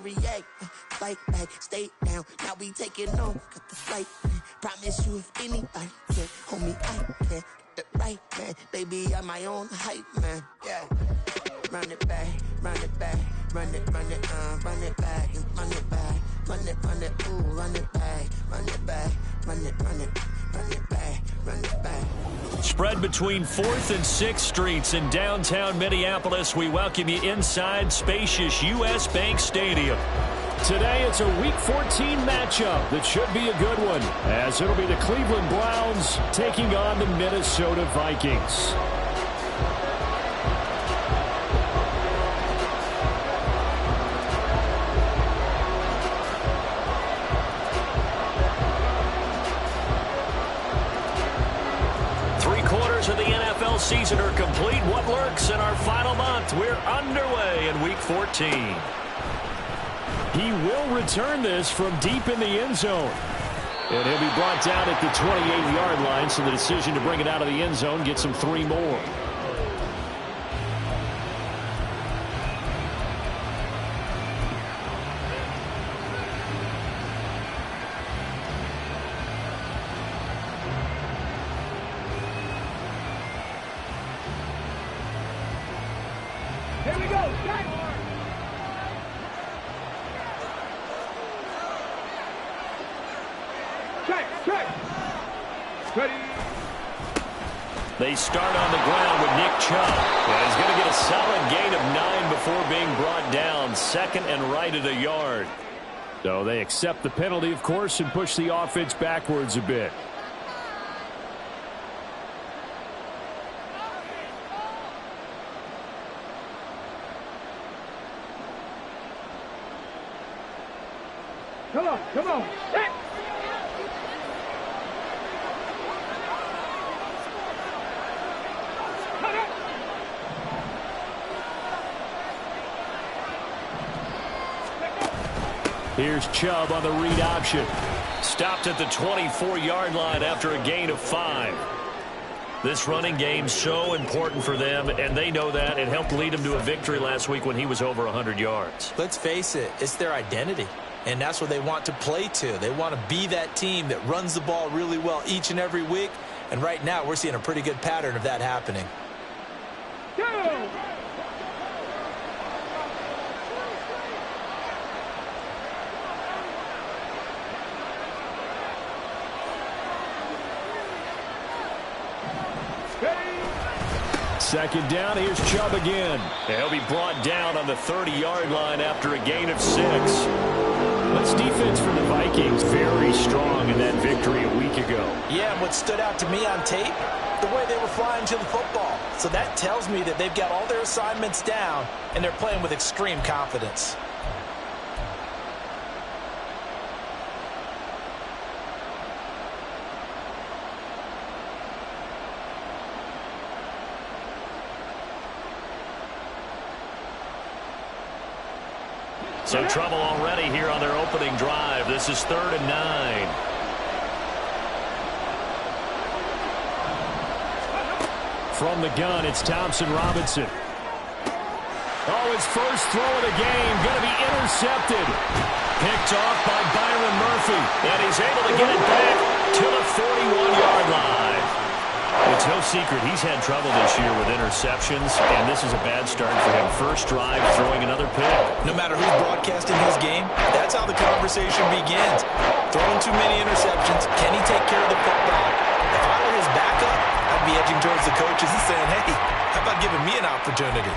react. Fight back, stay down. Now we taking on, got the flight. Promise you if anybody can, homie, I can. Get the right man, baby, I'm my own hype man. Yeah. Run it back, run it back, run it back, and run it back, run it, ooh, run it back, run it back, run it back, run it back. Spread between 4th and 6th Streets in downtown Minneapolis. We welcome you inside spacious U.S. Bank Stadium. Today it's a Week 14 matchup that should be a good one, as it'll be the Cleveland Browns taking on the Minnesota Vikings. Of the NFL season are complete. What lurks in our final month? We're underway in Week 14. He will return this from deep in the end zone. And he'll be brought down at the 28-yard line, so the decision to bring it out of the end zone gets him 3 more. Here we go. Check. Ready. They start on the ground with Nick Chubb. And he's going to get a solid gain of 9 before being brought down. Second and right at a yard. So they accept the penalty, of course, and push the offense backwards a bit. Come on. Hey. Here's Chubb on the read option. Stopped at the 24-yard line after a gain of 5. This running game so important for them, and they know that. It helped lead them to a victory last week when he was over 100 yards. Let's face it, it's their identity. And that's what they want to play to. They want to be that team that runs the ball really well each and every week. And right now, we're seeing a pretty good pattern of that happening. Go! Second down, here's Chubb again. And he'll be brought down on the 30-yard line after a gain of 6. This defense for the Vikings very strong in that victory a week ago. Yeah, and what stood out to me on tape, the way they were flying to the football. So that tells me that they've got all their assignments down, and they're playing with extreme confidence. Some trouble already here on their opening drive. This is 3rd and 9. From the gun, it's Thompson Robinson. Oh, his first throw of the game going to be intercepted. Picked off by Byron Murphy. And he's able to get it back to the 41-yard line. It's no secret he's had trouble this year with interceptions, and this is a bad start for him. First drive, throwing another pick. No matter who's broadcasting his game, that's how the conversation begins. Throwing too many interceptions, can he take care of the football? If I were his backup, I'd be edging towards the coaches and saying, hey, how about giving me an opportunity?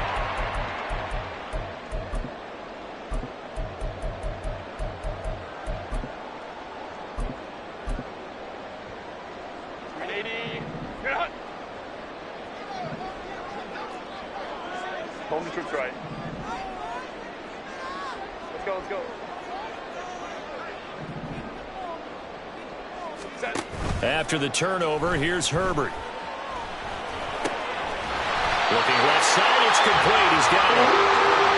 Home the troops right. Let's go. Set. After the turnover, here's Herbert. Looking left side, it's complete. He's got it.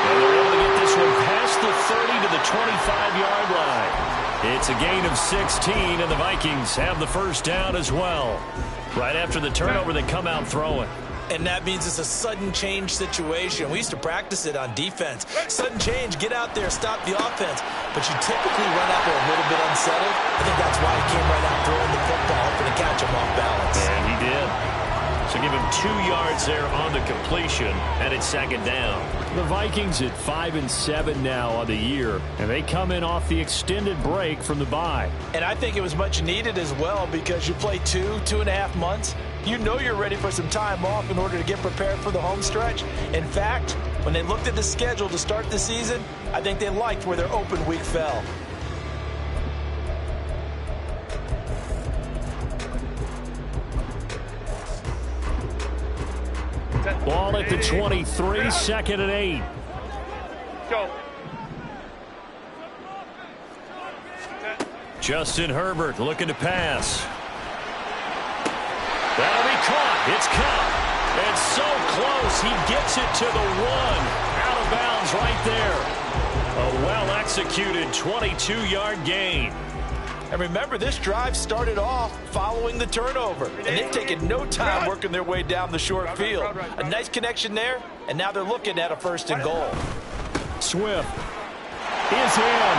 And they're able to get this one past the 30 to the 25-yard line. It's a gain of 16, and the Vikings have the first down as well. Right after the turnover, they come out throwing. And that means it's a sudden change situation. We used to practice it on defense. Sudden change, get out there, stop the offense. But you typically run out there a little bit unsettled. I think that's why he came right out throwing the football, hoping to catch him off balance. And he did. So give him 2 yards there on the completion, and it's second down. The Vikings at 5-7 now on the year, and they come in off the extended break from the bye. And I think it was much needed as well because you play 2.5 months. You know you're ready for some time off in order to get prepared for the home stretch. In fact, when they looked at the schedule to start the season, I think they liked where their open week fell. Ball at the 23, second and 8. Go. Justin Herbert looking to pass. That'll be caught. It's caught. It's so close. He gets it to the 1. Out of bounds right there. A well-executed 22-yard gain. And remember, this drive started off following the turnover. And they've taken no time working their way down the short field. A nice connection there, and now they're looking at a 1st and goal. Swift is in.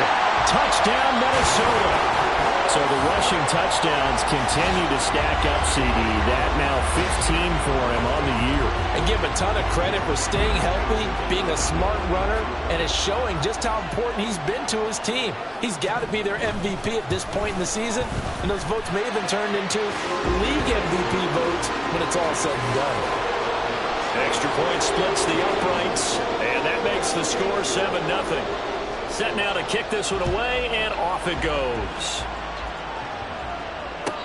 Touchdown, Minnesota. So the rushing touchdowns continue to stack up, CD. That now 15 for him on the year. And give him a ton of credit for staying healthy, being a smart runner, and it's showing just how important he's been to his team. He's got to be their MVP at this point in the season, and those votes may have been turned into league MVP votes when it's all said and done. Extra point splits the uprights, and that makes the score 7-0. Set now to kick this one away, and off it goes.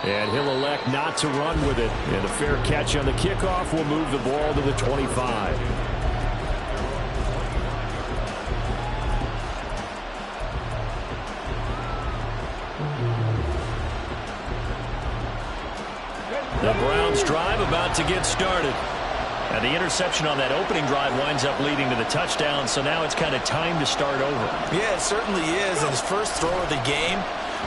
And he'll elect not to run with it. And a fair catch on the kickoff will move the ball to the 25. The Browns drive about to get started. And the interception on that opening drive winds up leading to the touchdown, so now it's kind of time to start over. Yeah, it certainly is. And his first throw of the game.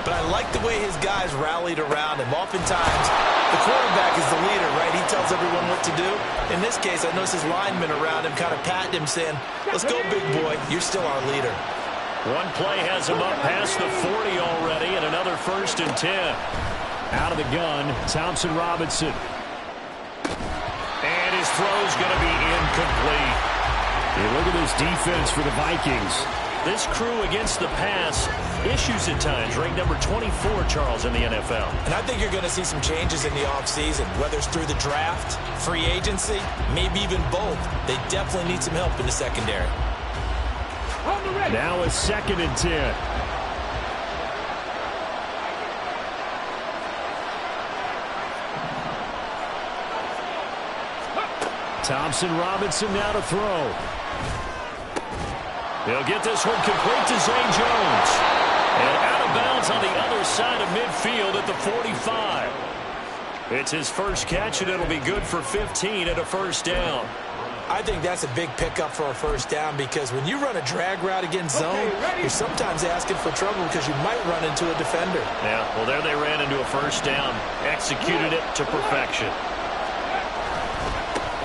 But I like the way his guys rallied around him. Oftentimes, the quarterback is the leader, right? He tells everyone what to do. In this case, I noticed his linemen around him kind of patting him, saying, "Let's go, big boy. You're still our leader." One play has him up past the 40 already, and another 1st and 10. Out of the gun, Thompson Robinson. And his throw's going to be incomplete. Hey, look at this defense for the Vikings. This crew against the pass, issues at times, ranked number 24, Charles, in the NFL. And I think you're going to see some changes in the offseason, whether it's through the draft, free agency, maybe even both. They definitely need some help in the secondary. Now a 2nd and 10. Thompson Robinson now to throw. He'll get this one complete to Zay Jones. And out of bounds on the other side of midfield at the 45. It's his first catch, and it'll be good for 15 and a 1st down. I think that's a big pickup for a 1st down because when you run a drag route against zone, you're sometimes asking for trouble because you might run into a defender. Yeah, well, there they ran into a 1st down. Executed it to perfection.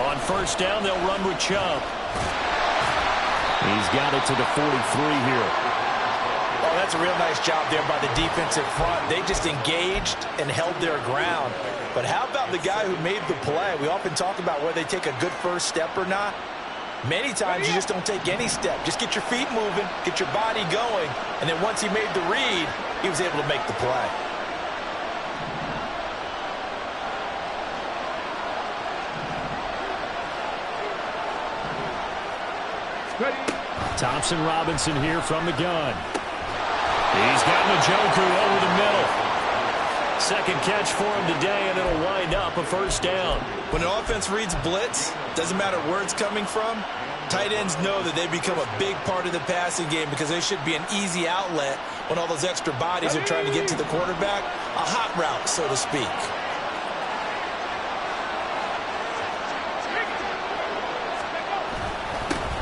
On 1st down, they'll run with Chubb. He's got it to the 43 here. Oh, that's a real nice job there by the defensive front. They just engaged and held their ground. But how about the guy who made the play? We often talk about whether they take a good first step or not. Many times you just don't take any step. Just get your feet moving, get your body going, and then once he made the read, he was able to make the play. Thompson Robinson here from the gun. He's got Njoku over the middle. 2nd catch for him today, and it'll wind up a 1st down. When an offense reads blitz, doesn't matter where it's coming from, tight ends know that they become a big part of the passing game because they should be an easy outlet when all those extra bodies are trying to get to the quarterback. A hot route, so to speak.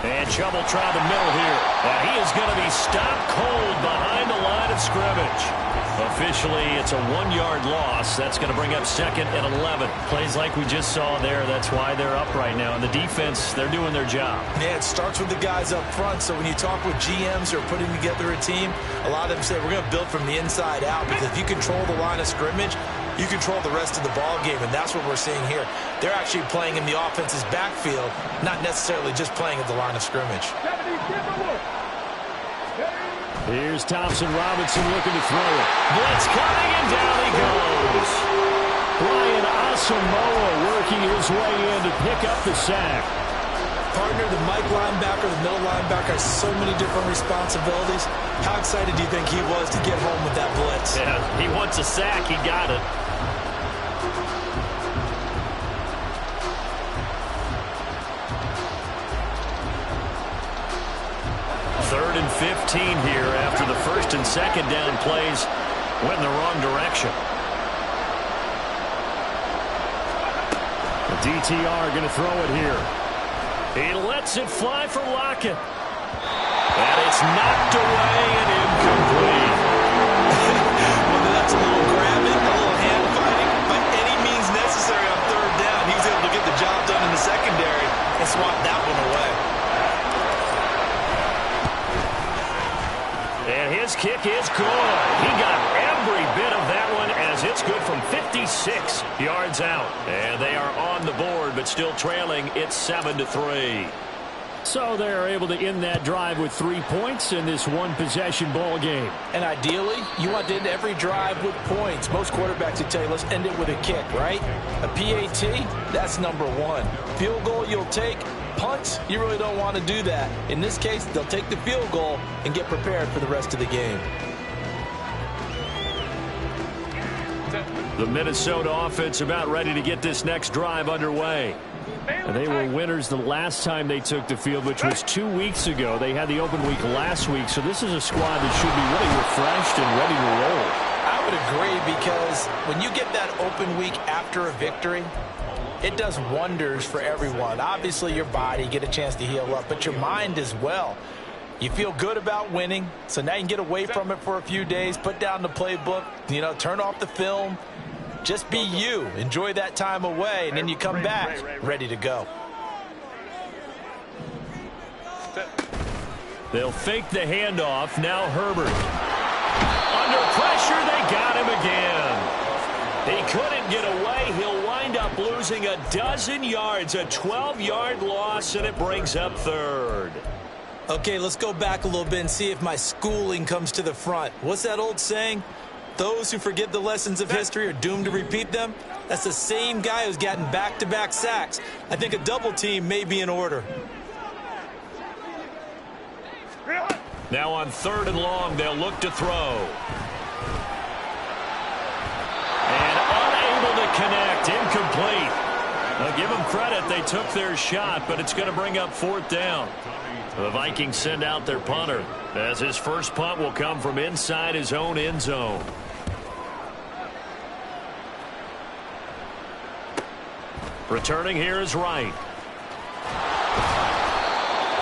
And Trouble trying the middle here. He is going to be stopped cold behind the line of scrimmage. Officially, it's a 1-yard loss. That's going to bring up 2nd and 11. Plays like we just saw there. That's why they're up right now. And the defense, they're doing their job. Yeah, it starts with the guys up front. So when you talk with GMs who are putting together a team, a lot of them say we're going to build from the inside out. Because if you control the line of scrimmage, you control the rest of the ball game, and that's what we're seeing here. They're actually playing in the offense's backfield, not necessarily just playing at the line of scrimmage. Here's Thompson Robinson looking to throw it. Blitz coming, and down he goes. Brian Asamoah working his way in to pick up the sack. Partner, the Mike linebacker, the middle linebacker has so many different responsibilities. How excited do you think he was to get home with that blitz? Yeah, he wants a sack. He got it. 3rd and 15 here after the 1st and 2nd down plays went in the wrong direction. The DTR going to throw it here. He lets it fly for Lockett. And it's knocked away and incomplete. Well, that's a little grabbing, a little hand fighting, by any means necessary on 3rd down. He was able to get the job done in the secondary and swat that one away. And his kick is good. He got every bit of that one as it's good from 56 yards out. And they are on the board, but still trailing. It's 7-3. So they're able to end that drive with 3 points in this one-possession ball game. And ideally, you want to end every drive with points. Most quarterbacks would tell you, let's end it with a kick, right? A PAT, that's number 1. Field goal you'll take. Punts, you really don't want to do that. In this case, they'll take the field goal and get prepared for the rest of the game. The Minnesota offense about ready to get this next drive underway. And they were winners the last time they took the field, which was 2 weeks ago. They had the open week last week, so this is a squad that should be really refreshed and ready to roll. I would agree, because when you get that open week after a victory, it does wonders for everyone. Obviously, your body, get a chance to heal up, but your mind as well. You feel good about winning, so now you can get away from it for a few days, put down the playbook, turn off the film. Just be you. Enjoy that time away, and then you come back ready to go. They'll fake the handoff. Now Herbert. Under pressure, they got him again. He couldn't get away. He'll wind up losing a dozen yards, a 12-yard loss, and it brings up 3rd. Okay, let's go back a little bit and see if my schooling comes to the front. What's that old saying? Those who forget the lessons of history are doomed to repeat them. That's the same guy who's gotten back-to-back sacks. I think a double team may be in order. Now on 3rd and long, they'll look to throw. And unable to connect, incomplete. Now give them credit, they took their shot, but it's going to bring up 4th down. The Vikings send out their punter, as his first punt will come from inside his own end zone. Returning here is Wright.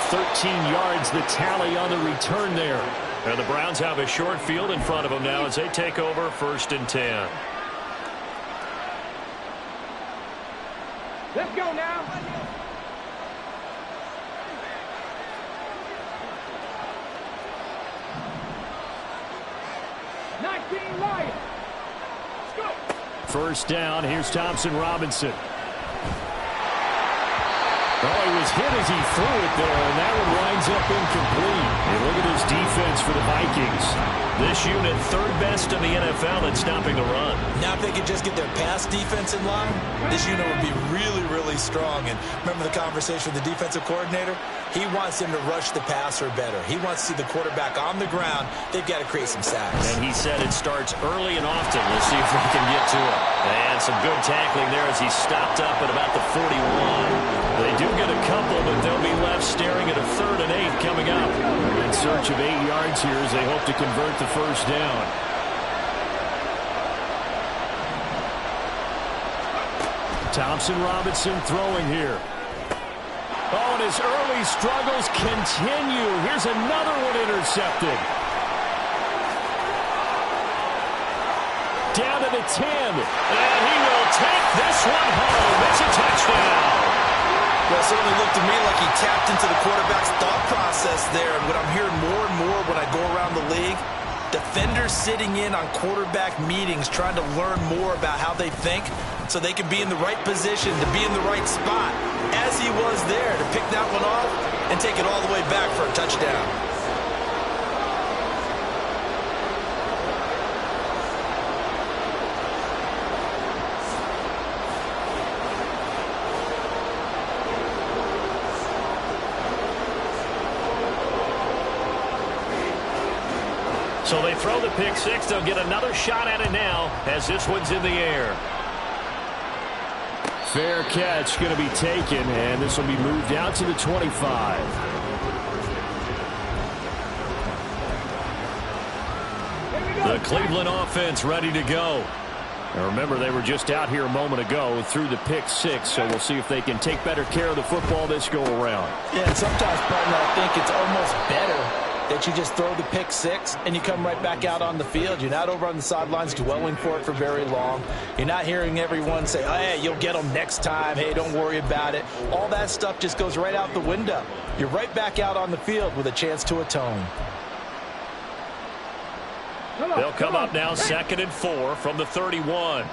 13 yards the tally on the return there. And the Browns have a short field in front of them now as they take over 1st and 10. Let's go now. First down, here's Thompson Robinson. Oh, he was hit as he threw it there, and that one winds up incomplete. And look at this defense for the Vikings. This unit, 3rd best in the NFL at stopping the run. Now if they could just get their pass defense in line, this unit would be really, really strong. And remember the conversation with the defensive coordinator? He wants them to rush the passer better. He wants to see the quarterback on the ground. They've got to create some sacks. And he said it starts early and often. We'll see if we can get to it. And some good tackling there as he stopped up at about the 41. They do get a couple, but they'll be left staring at a 3rd and 8 coming up. They're in search of 8 yards here as they hope to convert the first down. Thompson Robinson throwing here. Oh, and his early struggles continue. Here's another one intercepted. Down to the 10. And he will take this one home. It's a touchdown. Well, it certainly looked to me like he tapped into the quarterback's thought process there. And what I'm hearing more and more when I go around the league, defenders sitting in on quarterback meetings trying to learn more about how they think so they can be in the right position to be in the right spot, as he was there to pick that one off and take it all the way back for a touchdown. So they throw the pick six. They'll get another shot at it now as this one's in the air. Fair catch going to be taken, and this will be moved out to the 25. The Cleveland offense ready to go. Now remember, they were just out here a moment ago through the pick six, so we'll see if they can take better care of the football this go around. Yeah, and sometimes, partner, I think it's almost better that you just throw the pick six and you come right back out on the field. You're not over on the sidelines dwelling for it for very long. You're not hearing everyone say, oh, hey, you'll get them next time. Hey, don't worry about it. All that stuff just goes right out the window. You're right back out on the field with a chance to atone. They'll come up now 2nd and 4 from the 31.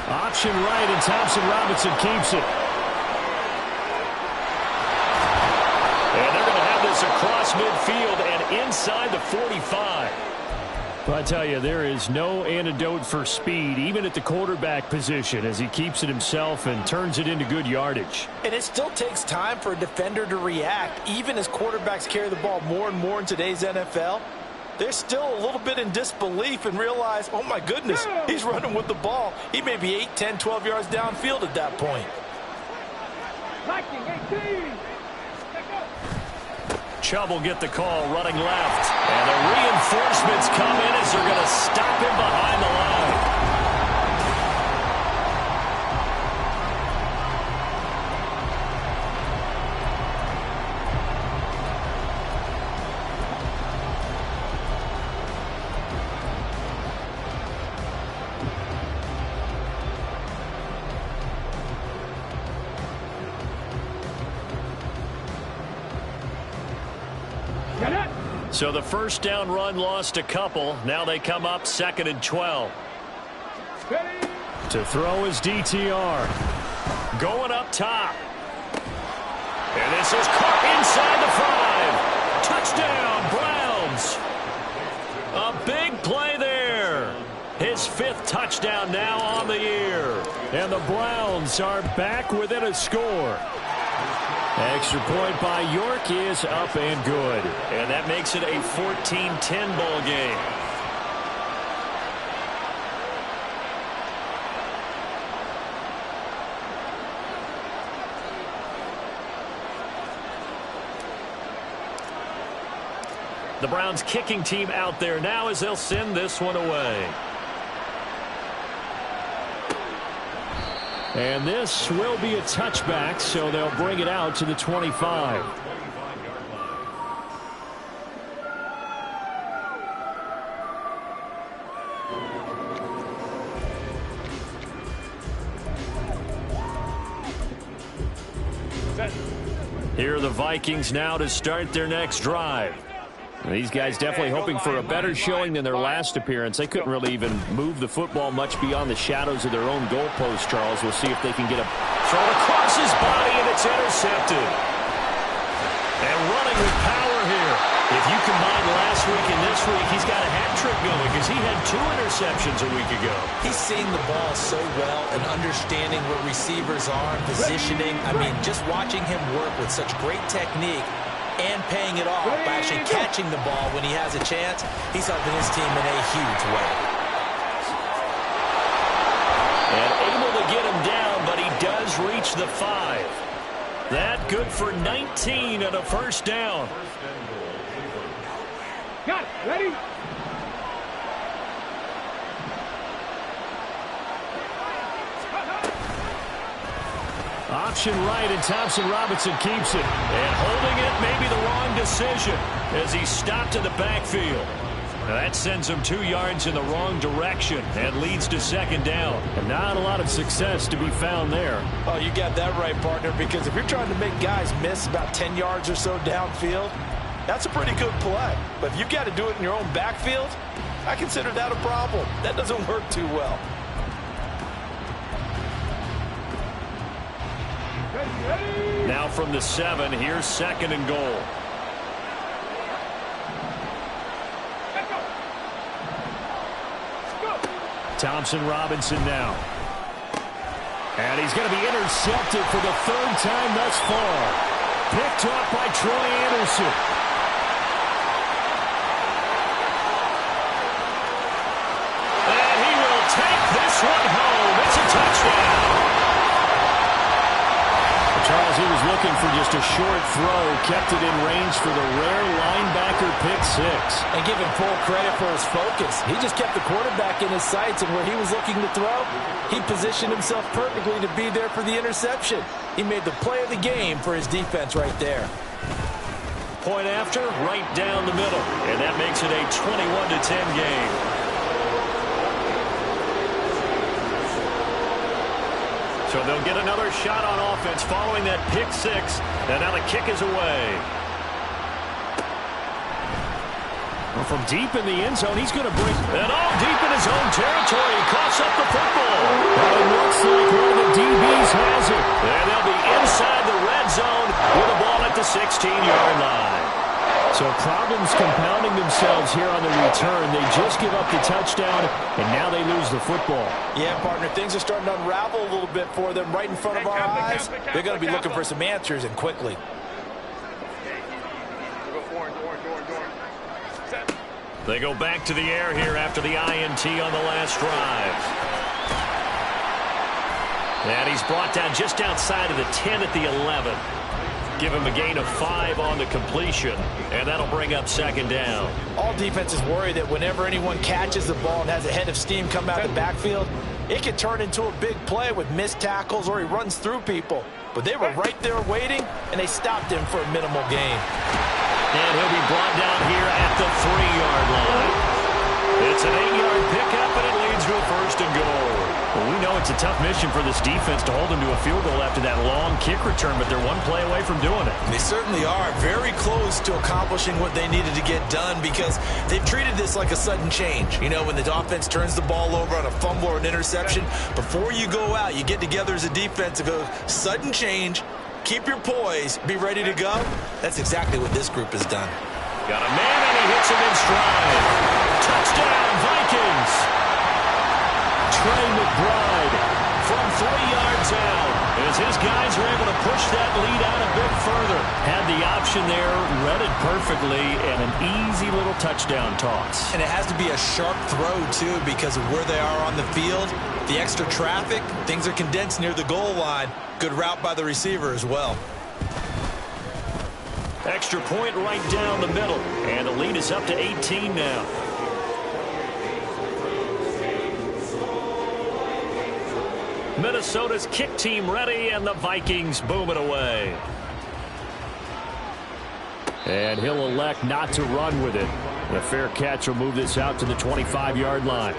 Option right, and Thompson Robinson keeps it. And they're going to have this across midfield and inside the 45. Well, I tell you, there is no antidote for speed, even at the quarterback position, as he keeps it himself and turns it into good yardage. And it still takes time for a defender to react. Even as quarterbacks carry the ball more and more in today's NFL, they're still a little bit in disbelief and realize, oh, my goodness, he's running with the ball. He may be 8, 10, 12 yards downfield at that point. Chubb will get the call running left. And the reinforcements come in as they're going to stop him behind the line. So the first down run lost a couple. Now they come up 2nd and 12. To throw is DTR. Going up top. And this is caught inside the 5. Touchdown, Browns. A big play there. His 5th touchdown now on the year. And the Browns are back within a score. Extra point by York is up and good. And that makes it a 14-10 ball game. The Browns kicking team out there now as they'll send this one away. And this will be a touchback, so they'll bring it out to the 25. Here are the Vikings now to start their next drive. These guys definitely hoping for a better showing than their last appearance. They couldn't really even move the football much beyond the shadows of their own goalpost, Charles. We'll see if they can get a throw across his body, and it's intercepted. And running with power here. If you combine last week and this week, he's got a hat trick going because he had 2 interceptions a week ago. He's seeing the ball so well and understanding where receivers are, positioning. I mean, just watching him work with such great technique and paying it off by actually catching the ball when he has a chance, he's helping his team in a huge way. And able to get him down, but he does reach the 5. That good for 19 and a first down. Got it. Ready? Option right, and Thompson Robinson keeps it. And holding it may be the wrong decision as he stopped in the backfield. Now that sends him 2 yards in the wrong direction and leads to second down. And not a lot of success to be found there. Oh, you got that right, partner, because if you're trying to make guys miss about 10 yards or so downfield, that's a pretty good play. But if you've got to do it in your own backfield, I consider that a problem. That doesn't work too well. Now from the 7, here's second and goal. Thompson Robinson now. And he's going to be intercepted for the 3rd time thus far. Picked off by Troy Anderson. And he will take this one home. It's a touchdown. Charles, he was looking for just a short throw, kept it in range for the rare linebacker pick 6. And give him full credit for his focus. He just kept the quarterback in his sights, and where he was looking to throw, he positioned himself perfectly to be there for the interception. He made the play of the game for his defense right there. Point after, right down the middle. And that makes it a 21-10 game. So they'll get another shot on offense following that pick 6. And now the kick is away. Well, from deep in the end zone, he's going to bring... And all deep in his own territory. He coughs up the football. Well, it looks like one of the DBs has it. And they'll be inside the red zone with the ball at the 16-yard line. So problems compounding themselves here on the return. They just give up the touchdown, and now they lose the football. Yeah, partner, things are starting to unravel a little bit for them right in front of our eyes. They're going to be looking for some answers, and quickly. They go back to the air here after the INT on the last drive. And he's brought down just outside of the 10 at the 11. Give him a gain of 5 on the completion, and that'll bring up second down. All defenses worry that whenever anyone catches the ball and has a head of steam come out of the backfield, it can turn into a big play with missed tackles or he runs through people. But they were right there waiting, and they stopped him for a minimal gain. And he'll be brought down here at the 3-yard line. It's an 8-yard pickup, and it leads to a first and goal. Well, we know it's a tough mission for this defense to hold them to a field goal after that long kick return, but they're one play away from doing it. They certainly are very close to accomplishing what they needed to get done because they've treated this like a sudden change. You know, when the offense turns the ball over on a fumble or an interception, before you go out, you get together as a defense and go, sudden change, keep your poise, be ready to go. That's exactly what this group has done. Got a man, and he hits him in stride. Touchdown, Vikings! Trey McBride from 3 yards out as his guys are able to push that lead out a bit further. Had the option there, read it perfectly, and an easy little touchdown toss. And it has to be a sharp throw, too, because of where they are on the field. The extra traffic, things are condensed near the goal line. Good route by the receiver as well. Extra point right down the middle, and the lead is up to 18 now. Minnesota's kick team ready, and the Vikings boom it away. And he'll elect not to run with it. The fair catch will move this out to the 25-yard line.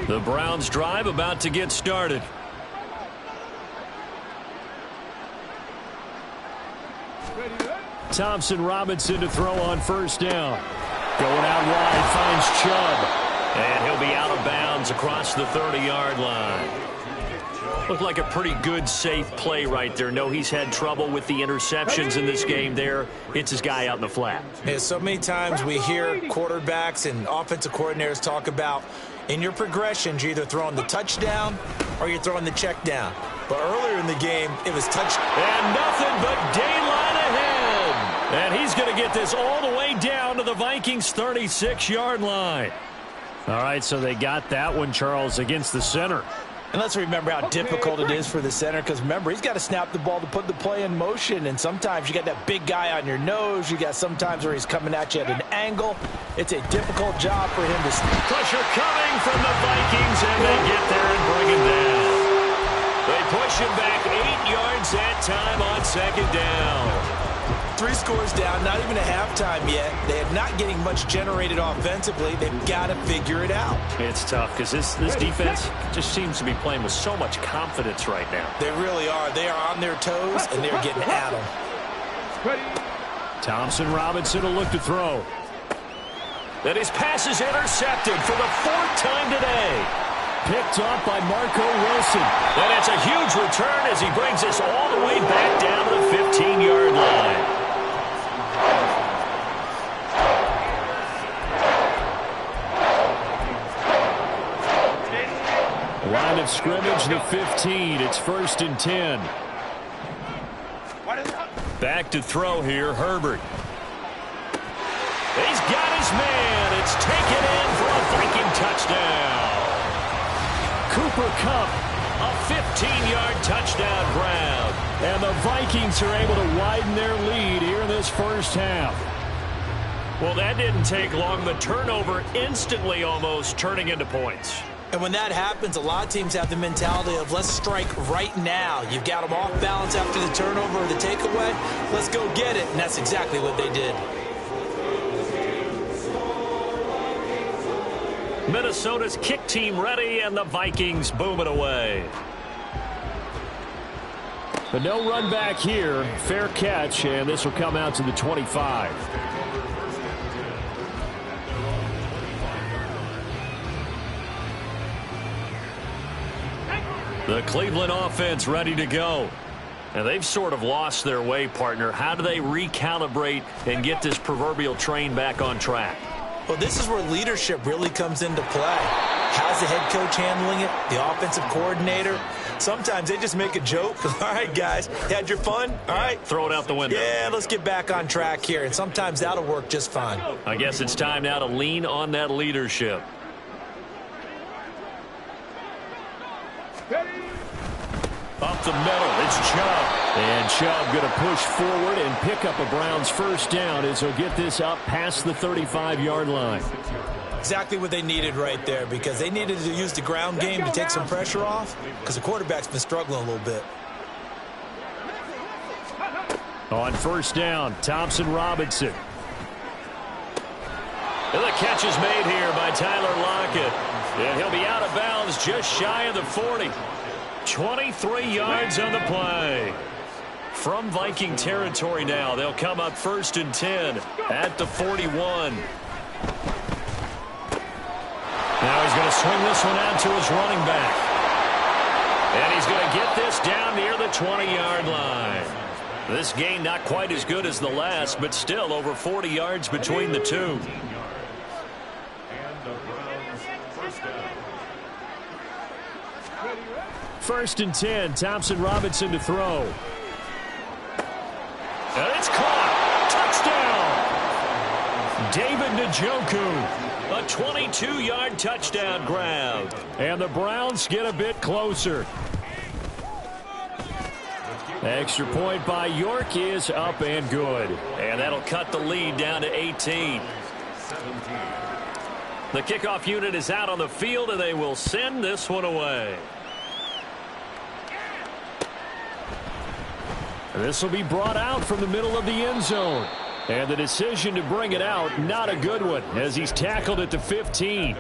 The Browns drive about to get started. Thompson Robinson to throw on first down. Going out wide, finds Chubb. And he'll be out of bounds across the 30-yard line. Looked like a pretty good, safe play right there. No, he's had trouble with the interceptions in this game there. It's his guy out in the flat. Yeah, so many times we hear quarterbacks and offensive coordinators talk about in your progressions, you're either throwing the touchdown or you're throwing the check down. But earlier in the game, it was touchdown. And nothing but daylight ahead. And he's going to get this all the way down to the Vikings' 36-yard line. All right, so they got that one, Charles, against the center. And let's remember how difficult it is for the center, because remember, he's got to snap the ball to put the play in motion, and sometimes you got that big guy on your nose. You got sometimes where he's coming at you at an angle. It's a difficult job for him to... Pressure coming from the Vikings, and they get there and bring him down. They push him back 8 yards that time on second down. 3 scores down, not even a halftime yet. They are not getting much generated offensively. They've got to figure it out. It's tough because this defense just seems to be playing with so much confidence right now. They really are. They are on their toes, and they're getting at them. Thompson Robinson will look to throw. And his pass is intercepted for the 4th time today. Picked up by Marco Wilson. And it's a huge return as he brings us all the way back down to the 15-yard line. Line of scrimmage, the 15. It's 1st and 10. Back to throw here, Herbert. He's got his man. It's taken in for a Viking touchdown. Cooper Kupp, a 15-yard touchdown grab. And the Vikings are able to widen their lead here in this first half. Well, that didn't take long. The turnover instantly almost turning into points. And when that happens, a lot of teams have the mentality of let's strike right now. You've got them off balance after the turnover or the takeaway. Let's go get it. And that's exactly what they did. Minnesota's kick team ready, and the Vikings boom it away. But no run back here. Fair catch, and this will come out to the 25. The Cleveland offense ready to go. And they've sort of lost their way, partner. How do they recalibrate and get this proverbial train back on track? Well, this is where leadership really comes into play. How's the head coach handling it? The offensive coordinator? Sometimes they just make a joke. All right, guys, had your fun? All right. Throw it out the window. Yeah, let's get back on track here. And sometimes that'll work just fine. I guess it's time now to lean on that leadership. Up the middle, it's Chubb. And Chubb going to push forward and pick up a Browns first down as he'll get this up past the 35-yard line. Exactly what they needed right there, because they needed to use the ground game to take some pressure off, because the quarterback's been struggling a little bit. On first down, Thompson Robinson. And the catch is made here by Tyler Lockett. And he'll be out of bounds just shy of the 40. 23 yards on the play. From Viking territory now, they'll come up 1st and 10 at the 41. Now he's going to swing this one out to his running back. And he's going to get this down near the 20-yard line. This gain not quite as good as the last, but still over 40 yards between the two. First and 10, Thompson Robinson to throw. And it's caught. Touchdown. David Njoku. A 22-yard touchdown grab. And the Browns get a bit closer. Extra point by York is up and good. And that'll cut the lead down to 18. The kickoff unit is out on the field, and they will send this one away. This will be brought out from the middle of the end zone. And the decision to bring it out, not a good one, as he's tackled at the 15.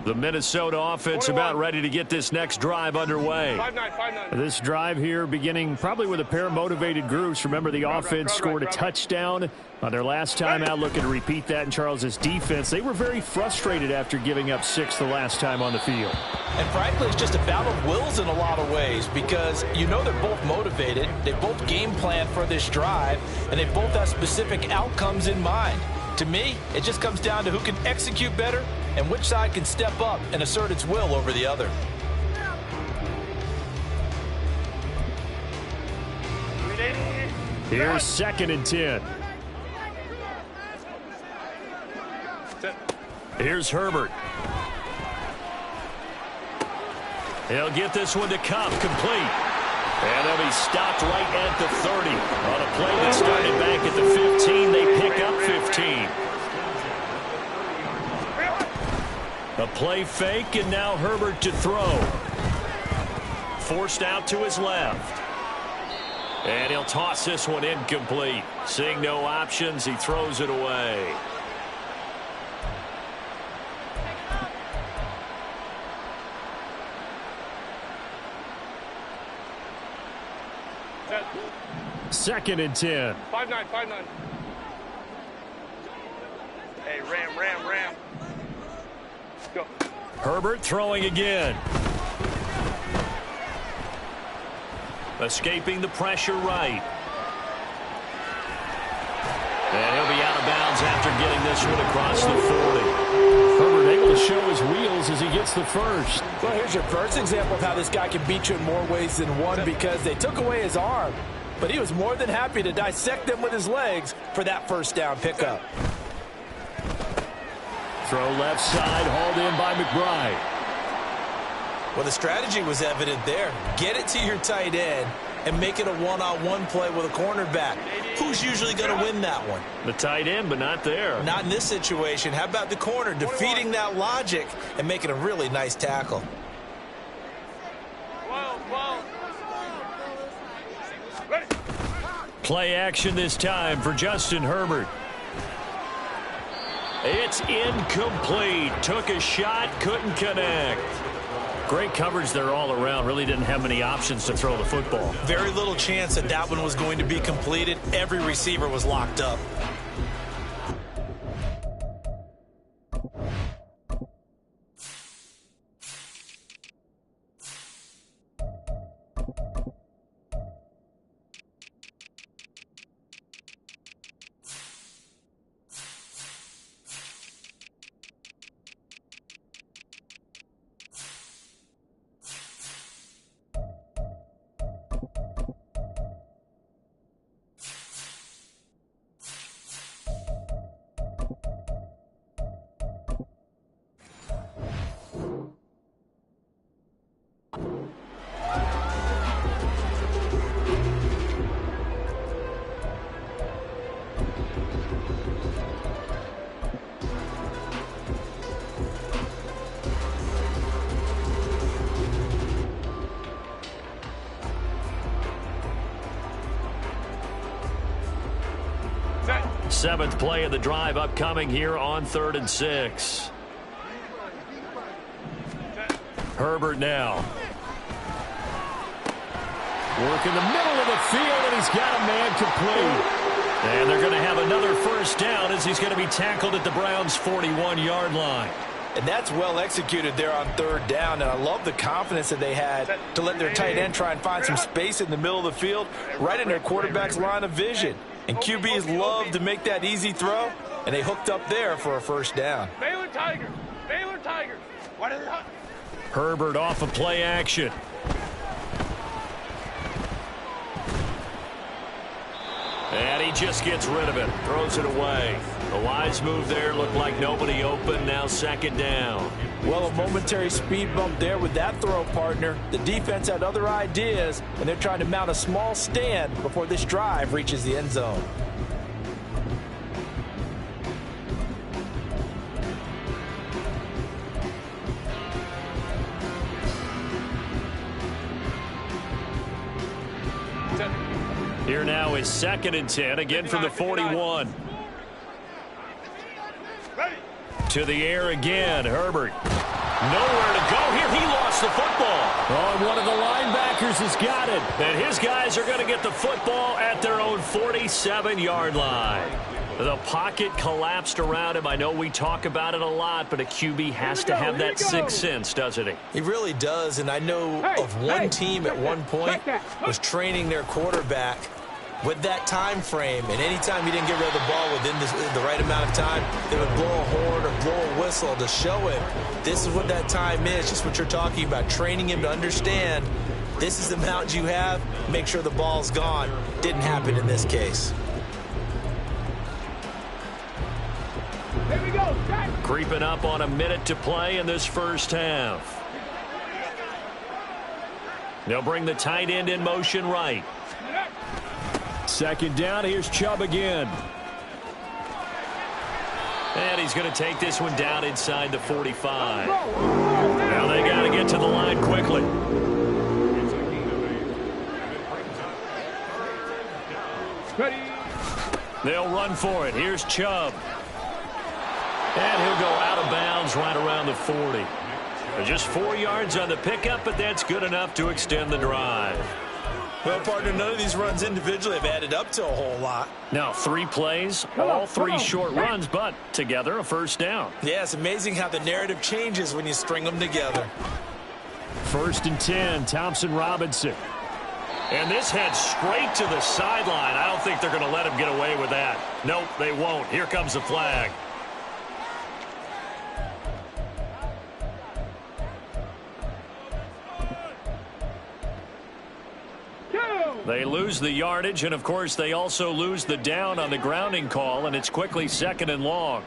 The Minnesota offense about ready to get this next drive underway. 5-9. This drive here beginning probably with a pair of motivated groups. Remember, the offense scored a touchdown on their last time out, looking to repeat that in Charles's defense. They were very frustrated after giving up 6 the last time on the field. And frankly, it's just a battle of wills in a lot of ways, because you know they're both motivated, they both game plan for this drive, and they both have specific outcomes in mind. To me, it just comes down to who can execute better and which side can step up and assert its will over the other. Here's 2nd and 10. Here's Herbert. He'll get this one to Cup, complete. And he'll be stopped right at the 30. On a play that started back at the 15, they pick up 15. A play fake, and now Herbert to throw. Forced out to his left. And he'll toss this one incomplete. Seeing no options, he throws it away. Second and 10. 5-9, 5-9. Hey, ram. Go. Herbert throwing again. Escaping the pressure right. And he'll be out of bounds after getting this one across the 40. Herbert able to show his wheels as he gets the first. Well, here's your first example of how this guy can beat you in more ways than one, because they took away his arm. But he was more than happy to dissect them with his legs for that first down pickup. Throw left side, hauled in by McBride. Well, the strategy was evident there. Get it to your tight end and make it a one-on-one play with a cornerback. Who's usually going to win that one? The tight end, but not there. Not in this situation. How about the corner defeating that logic and making a really nice tackle? Play action this time for Justin Herbert. It's incomplete. Took a shot, couldn't connect. Great coverage there all around. Really didn't have many options to throw the football. Very little chance that that one was going to be completed. Every receiver was locked up. Seventh play of the drive upcoming here on 3rd and 6. Herbert now. Work in the middle of the field, and he's got a man complete. And they're going to have another first down as he's going to be tackled at the Browns' 41-yard line. And that's well executed there on 3rd down. And I love the confidence that they had to let their tight end try and find some space in the middle of the field, right in their quarterback's line of vision. And QBs love to make that easy throw, and they hooked up there for a first down. Baylor Tigers. Baylor Tigers. What is it? Herbert off of play action. And he just gets rid of it. Throws it away. A wise move there. Looked like nobody open. Now 2nd down. Well, a momentary speed bump there with that throw, partner. The defense had other ideas, and they're trying to mount a small stand before this drive reaches the end zone. Here now is 2nd and 10, again from the 41. To the air again, Herbert. Nowhere to go here. He lost the football. Oh, and one of the linebackers has got it. And his guys are going to get the football at their own 47-yard line. The pocket collapsed around him. I know we talk about it a lot, but a QB has to have that sixth sense, doesn't he? He really does, and I know of one team at one point was training their quarterback with that time frame, and anytime he didn't get rid of the ball within the right amount of time, they would blow a horn or blow a whistle to show him this is what that time is, just what you're talking about, training him to understand this is the amount you have, make sure the ball's gone. Didn't happen in this case. Creeping up on a minute to play in this first half. They'll bring the tight end in motion right. Second down, here's Chubb again. And he's going to take this one down inside the 45. Now they got to get to the line quickly. They'll run for it. Here's Chubb. And he'll go out of bounds right around the 40. Just 4 yards on the pickup, but that's good enough to extend the drive. Well, partner, none of these runs individually have added up to a whole lot. Now, 3 plays, all 3 short runs, but together a first down. Yeah, it's amazing how the narrative changes when you string them together. 1st and 10, Thompson Robinson. And this heads straight to the sideline. I don't think they're going to let him get away with that. Nope, they won't. Here comes the flag. They lose the yardage, and, of course, they also lose the down on the grounding call, and it's quickly 2nd and long.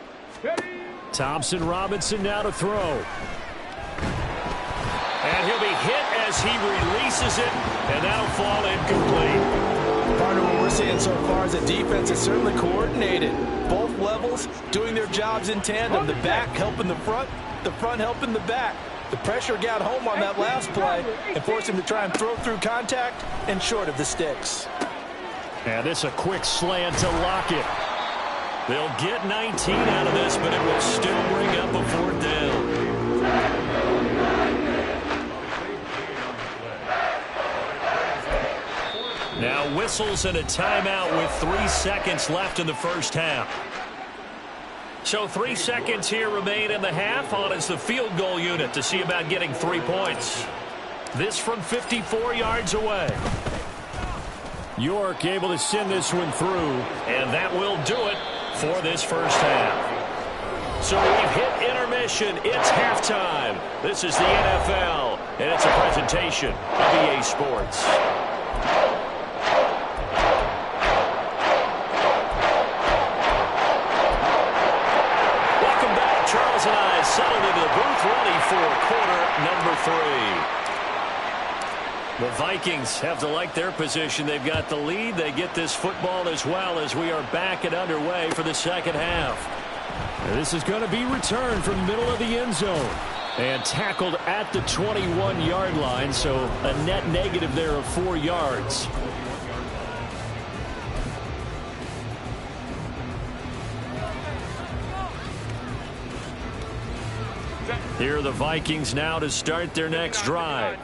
Thompson Robinson now to throw. And he'll be hit as he releases it, and that'll fall incomplete. Partner, what we're seeing so far is the defense is certainly coordinated. Both levels doing their jobs in tandem. The back helping the front helping the back. The pressure got home on that last play and forced him to try and throw through contact and short of the sticks. And this a quick slant to Lockett. They'll get 19 out of this, but it will still bring up a 4th down. Now whistles and a timeout with 3 seconds left in the first half. So 3 seconds here remain in the half. On is the field goal unit to see about getting 3 points. This from 54 yards away. York able to send this one through. And that will do it for this first half. So we've hit intermission. It's halftime. This is the NFL, and it's a presentation of EA Sports. Charles and I settled into the booth, ready for quarter number 3. The Vikings have to like their position. They've got the lead. They get this football as well as we are back and underway for the second half. And this is going to be returned from the middle of the end zone and tackled at the 21-yard line, so a net negative there of 4 yards. Here are the Vikings now to start their next drive.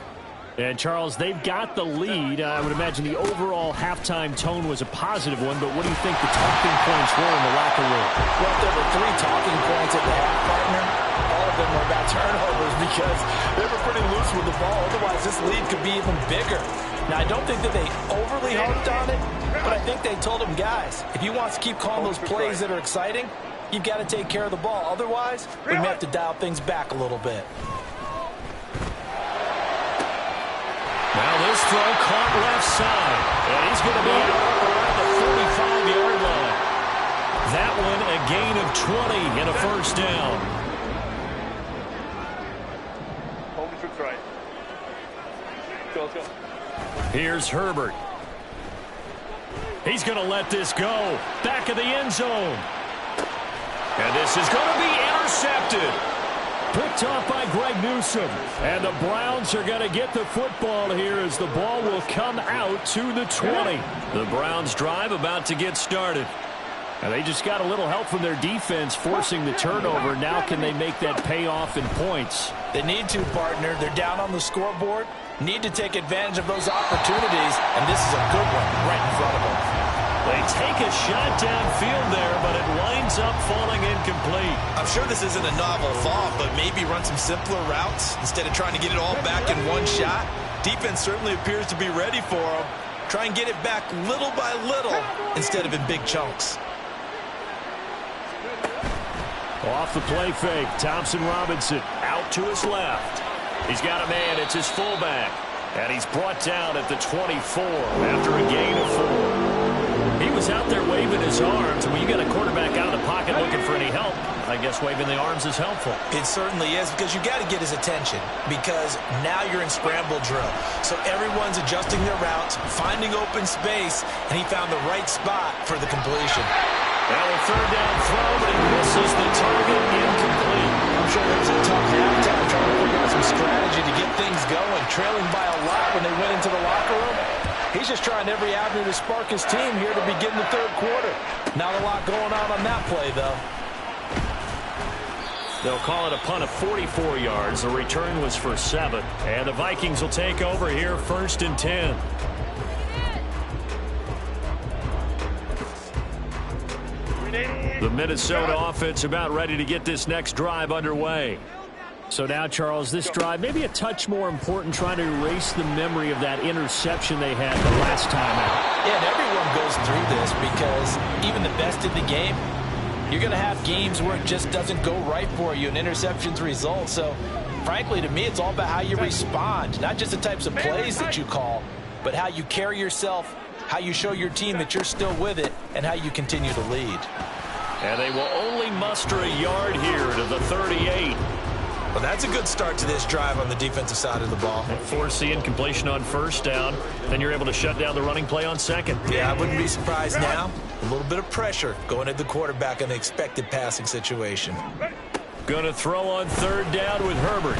And, Charles, they've got the lead. I would imagine the overall halftime tone was a positive one, but what do you think the talking points were in the locker room? Well, there were 3 talking points at the half, partner. All of them were about turnovers because they were pretty loose with the ball. Otherwise, this lead could be even bigger. Now, I don't think that they overly harped on it, but I think they told them, guys, if you want to keep calling those plays that are exciting, you've got to take care of the ball. Otherwise, we may have to dial things back a little bit. Now this throw caught left side. And he's going to be out around the 45-yard line. That one a gain of 20 and a first down. Hold the troops right. Go, let's go. Here's Herbert. He's going to let this go. Back of the end zone. And this is going to be intercepted. Picked off by Greg Newsome. And the Browns are going to get the football here as the ball will come out to the 20. The Browns drive about to get started. And they just got a little help from their defense forcing the turnover. Now can they make that pay off in points? They need to, partner. They're down on the scoreboard. Need to take advantage of those opportunities. And this is a good one right in front of them. They take a shot downfield there, but it winds up falling incomplete. I'm sure this isn't a novel thought, but maybe run some simpler routes instead of trying to get it all back in one shot. Defense certainly appears to be ready for them. Try and get it back little by little instead of in big chunks. Off the play fake, Thompson Robinson out to his left. He's got a man. It's his fullback. And he's brought down at the 24 after a gain of 4. He was out there waving his arms. When you got a quarterback out of the pocket looking for any help, I guess waving the arms is helpful. It certainly is, because you got to get his attention, because now you're in scramble drill. So everyone's adjusting their routes, finding open space, and he found the right spot for the completion. Now a third down throw, but he misses the target, incomplete. I'm sure there was a tough halftime trying to figure out some strategy to get things going, trailing by a lot when they went into the locker room. He's just trying every avenue to spark his team here to begin the third quarter. Not a lot going on that play, though. They'll call it a punt of 44 yards. The return was for 7. And the Vikings will take over here, 1st and 10. The Minnesota offense about ready to get this next drive underway. So now, Charles, this drive maybe a touch more important, trying to erase the memory of that interception they had the last time out. Yeah, and everyone goes through this, because even the best in the game, you're going to have games where it just doesn't go right for you, and interceptions result. So, frankly, to me, it's all about how you respond, not just the types of plays that you call, but how you carry yourself, how you show your team that you're still with it, and how you continue to lead. And they will only muster a yard here to the 38. Well, that's a good start to this drive on the defensive side of the ball. Force the incompletion on 1st down. Then you're able to shut down the running play on 2nd. Yeah, I wouldn't be surprised now. A little bit of pressure going at the quarterback in the expected passing situation. Going to throw on 3rd down with Herbert.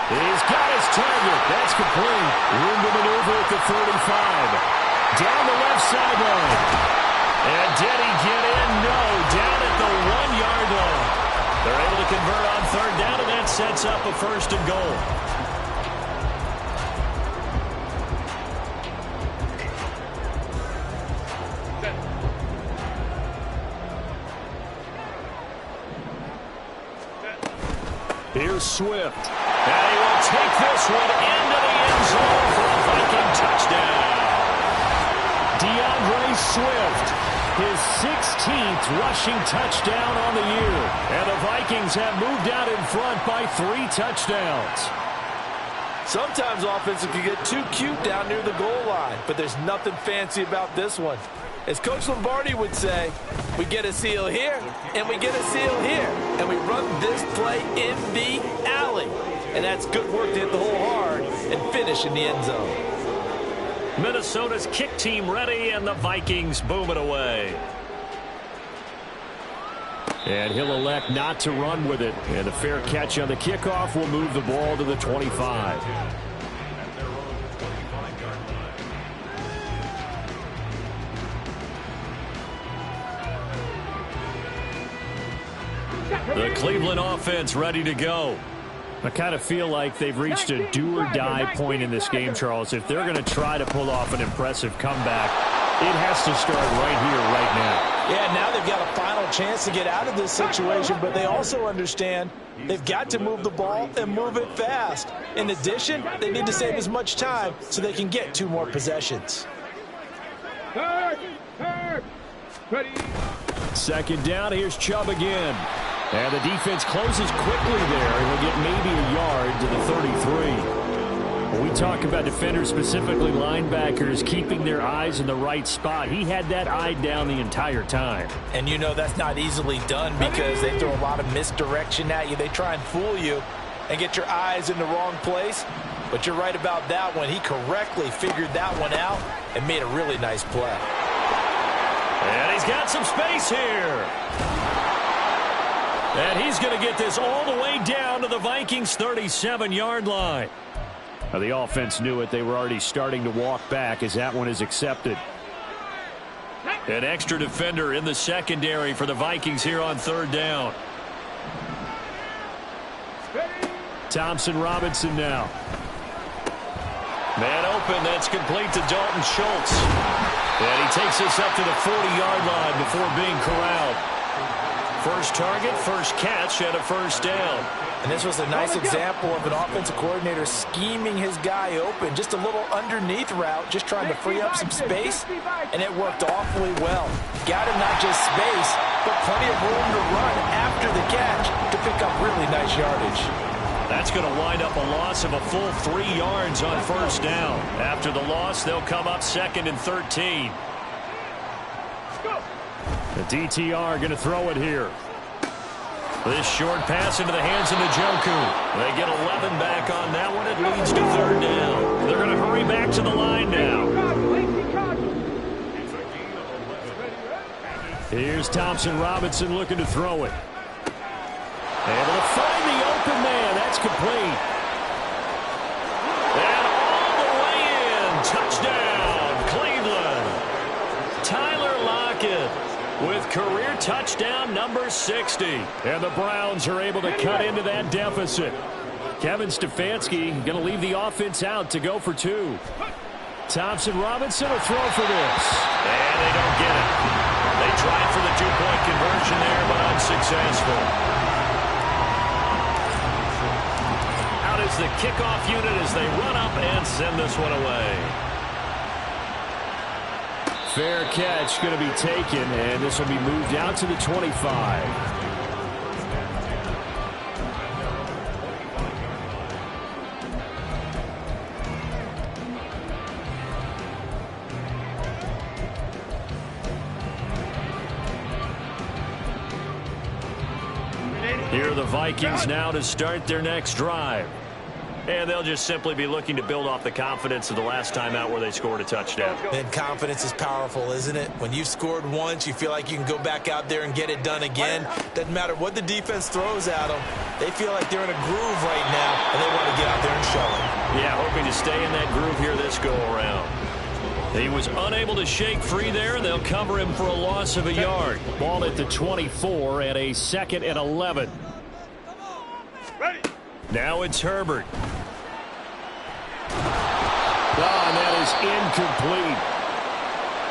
He's got his target. That's complete. Room to maneuver at the 35. Down the left sideline. And did he get in? No. Down at the 1-yard line. They're able to convert on 3rd down, and that sets up a 1st and goal. Here's Swift. And he will take this one into the end zone for a Viking touchdown. DeAndre Swift, his 16th rushing touchdown on the year. And the Vikings have moved out in front by 3 touchdowns. Sometimes offenses can get too cute down near the goal line, but there's nothing fancy about this one. As Coach Lombardi would say, we get a seal here, and we get a seal here, and we run this play in the alley. And that's good work to hit the hole hard and finish in the end zone. Minnesota's kick team ready, and the Vikings boom it away. And he'll elect not to run with it. And a fair catch on the kickoff will move the ball to the 25. The Cleveland offense ready to go. I kind of feel like they've reached a do-or-die point in this game, Charles. If they're going to try to pull off an impressive comeback, it has to start right here, right now. Yeah, now they've got a final chance to get out of this situation, but they also understand they've got to move the ball and move it fast. In addition, they need to save as much time so they can get 2 more possessions. 2nd down, here's Chubb again. And the defense closes quickly there. He'll get maybe a yard to the 33. When we talk about defenders, specifically linebackers, keeping their eyes in the right spot, he had that eye down the entire time. And you know that's not easily done, because they throw a lot of misdirection at you. They try and fool you and get your eyes in the wrong place. But you're right about that one. He correctly figured that one out and made a really nice play. And he's got some space here. And he's going to get this all the way down to the Vikings' 37-yard line. Now, the offense knew it. They were already starting to walk back as that one is accepted. An extra defender in the secondary for the Vikings here on 3rd down. Thompson Robinson now. Man open, that's complete to Dalton Schultz. And he takes this up to the 40-yard line before being corralled. First target, first catch, and a 1st down. And this was a nice example of an offensive coordinator scheming his guy open. Just a little underneath route, just trying to free up some space, and it worked awfully well. Got him not just space, but plenty of room to run after the catch to pick up really nice yardage. That's going to wind up a loss of a full 3 yards on 1st down. After the loss, they'll come up 2nd and 13. The DTR going to throw it here. This short pass into the hands of Njoku. They get 11 back on that one. It leads to third down. They're going to hurry back to the line now. Here's Thompson Robinson looking to throw it. Able to find the open man. That's complete. And all the way in. Touchdown, Cleveland. Tyler Lockett with career touchdown number 60. And the Browns are able to cut into that deficit. Kevin Stefanski going to leave the offense out to go for 2. Thompson Robinson will throw for this. And they don't get it. They tried for the 2-point conversion there, but unsuccessful. Out is the kickoff unit as they run up and send this one away. Fair catch going to be taken, and this will be moved out to the 25. Here are the Vikings now to start their next drive. And they'll just simply be looking to build off the confidence of the last time out where they scored a touchdown. And confidence is powerful, isn't it? When you've scored once, you feel like you can go back out there and get it done again. Doesn't matter what the defense throws at them. They feel like they're in a groove right now, and they want to get out there and show it. Yeah, hoping to stay in that groove here this go-around. He was unable to shake free there, and they'll cover him for a loss of a yard. Ball at the 24 and a 2nd and 11. Ready. Now it's Herbert. And that is incomplete.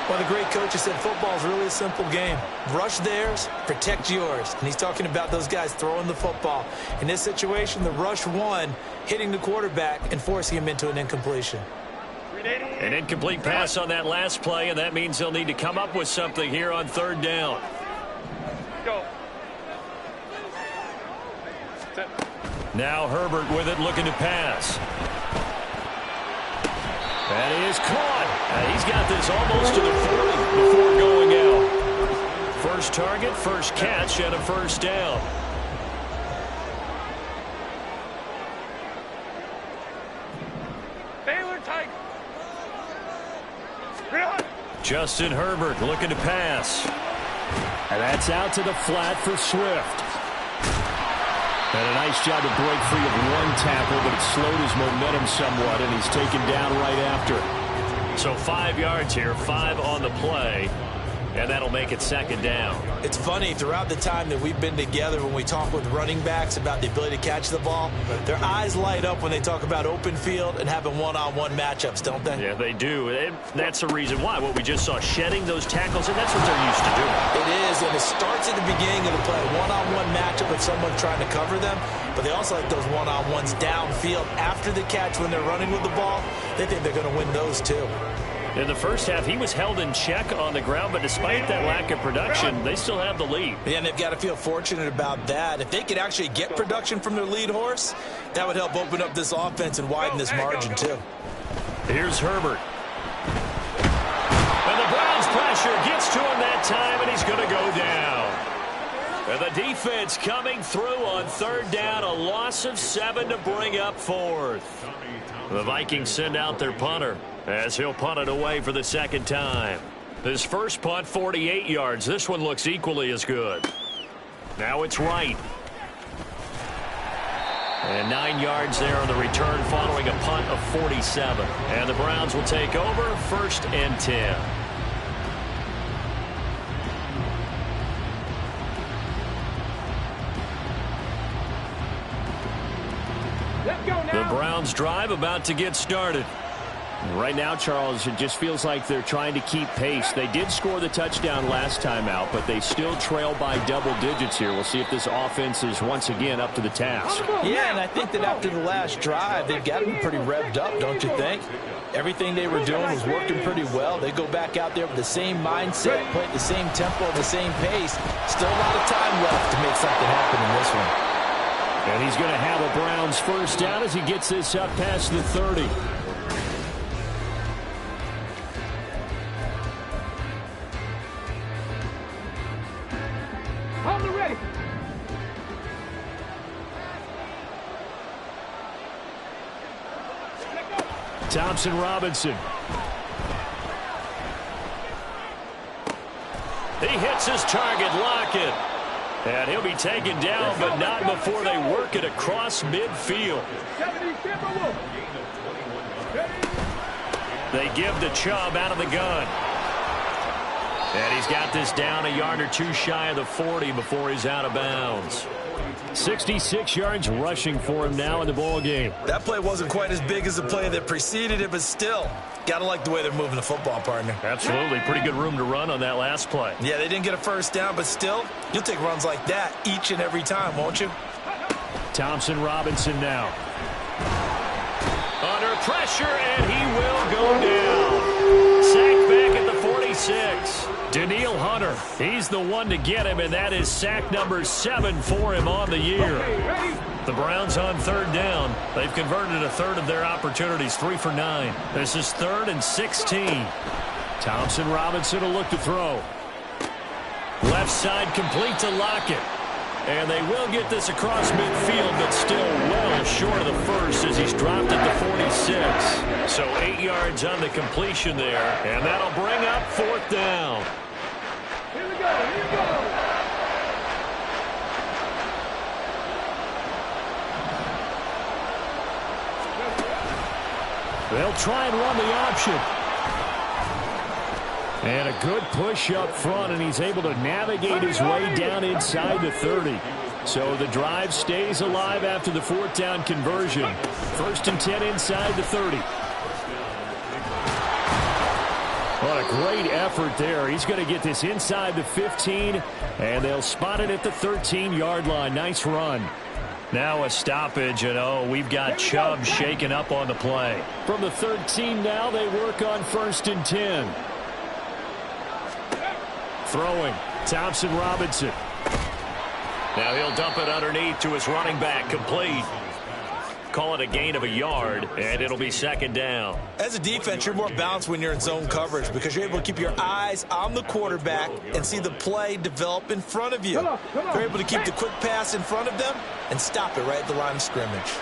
Well, the great coach has said football is really a simple game. Rush theirs, protect yours. And he's talking about those guys throwing the football. In this situation, the rush won, hitting the quarterback and forcing him into an incompletion. An incomplete pass on that last play, and that means they'll need to come up with something here on third down. Go. Now Herbert with it, looking to pass. That is caught. He's got this almost to the 40 before going out. First target, first catch, and a first down. Baylor Tiger. Justin Herbert looking to pass. And that's out to the flat for Swift. And a nice job to break free of one tackle, but it slowed his momentum somewhat, and he's taken down right after. So 5 yards here, 5 on the play, and that'll make it second down. It's funny, throughout the time that we've been together, when we talk with running backs about the ability to catch the ball, their eyes light up when they talk about open field and having one-on-one matchups, don't they? Yeah, they do. And that's the reason why. What we just saw, shedding those tackles, and that's what they're used to doing. It is, and it starts at the beginning of the play. One-on-one matchup with someone trying to cover them, but they also like those one-on-ones downfield after the catch when they're running with the ball. They think they're going to win those too. In the first half, he was held in check on the ground, but despite that lack of production, they still have the lead. Yeah, and they've got to feel fortunate about that. If they could actually get production from their lead horse, that would help open up this offense and widen this margin too. Here's Herbert. And the Browns pressure gets to him that time, and he's going to go down. And the defense coming through on third down, a loss of 7 to bring up fourth. The Vikings send out their punter as he'll punt it away for the second time. His first punt, 48 yards. This one looks equally as good. Now it's Wright. And 9 yards there on the return following a punt of 47. And the Browns will take over, 1st and 10. The Browns drive about to get started. Right now, Charles, it just feels like they're trying to keep pace. They did score the touchdown last time out, but they still trail by double digits here. We'll see if this offense is once again up to the task. Yeah, and I think that after the last drive, they've got to be pretty revved up, don't you think? Everything they were doing was working pretty well. They go back out there with the same mindset, play at the same tempo, the same pace. Still a lot of time left to make something happen in this one. And he's going to have a Browns first down as he gets this up past the 30. Thompson Robinson. He hits his target, Lockett. And he'll be taken down, but not before they work it across midfield. They give the Chubb out of the gun. And he's got this down a yard or two shy of the 40 before he's out of bounds. 66 yards rushing for him now in the ball game. That play wasn't quite as big as the play that preceded it, but still, gotta like the way they're moving the football, partner. Absolutely. Pretty good room to run on that last play. Yeah, they didn't get a first down, but still, you'll take runs like that each and every time, won't you? Thompson Robinson now. Under pressure, and he will go down. Sacked back at the 46. Daniil Hunter, he's the one to get him, and that is sack number 7 for him on the year. The Browns on third down. They've converted a third of their opportunities, 3 for 9. This is 3rd and 16. Thompson Robinson will look to throw. Left side complete to Lockett. And they will get this across midfield, but still well short of the first as he's dropped at the 46. So 8 yards on the completion there, and that'll bring up 4th down. Here we go, here we go. They'll try and run the option. And a good push up front, and he's able to navigate his way down inside the 30. So the drive stays alive after the 4th down conversion. 1st and 10 inside the 30. What a great effort there. He's going to get this inside the 15, and they'll spot it at the 13-yard line. Nice run. Now a stoppage, and we've got Chubb shaken up on the play. From the 13 now, they work on 1st and 10. Throwing, Thompson Robinson. Now he'll dump it underneath to his running back, complete. Call it a gain of a yard, and it'll be 2nd down. As a defense, you're more balanced when you're in zone coverage because you're able to keep your eyes on the quarterback and see the play develop in front of you. You're able to keep the quick pass in front of them and stop it right at the line of scrimmage.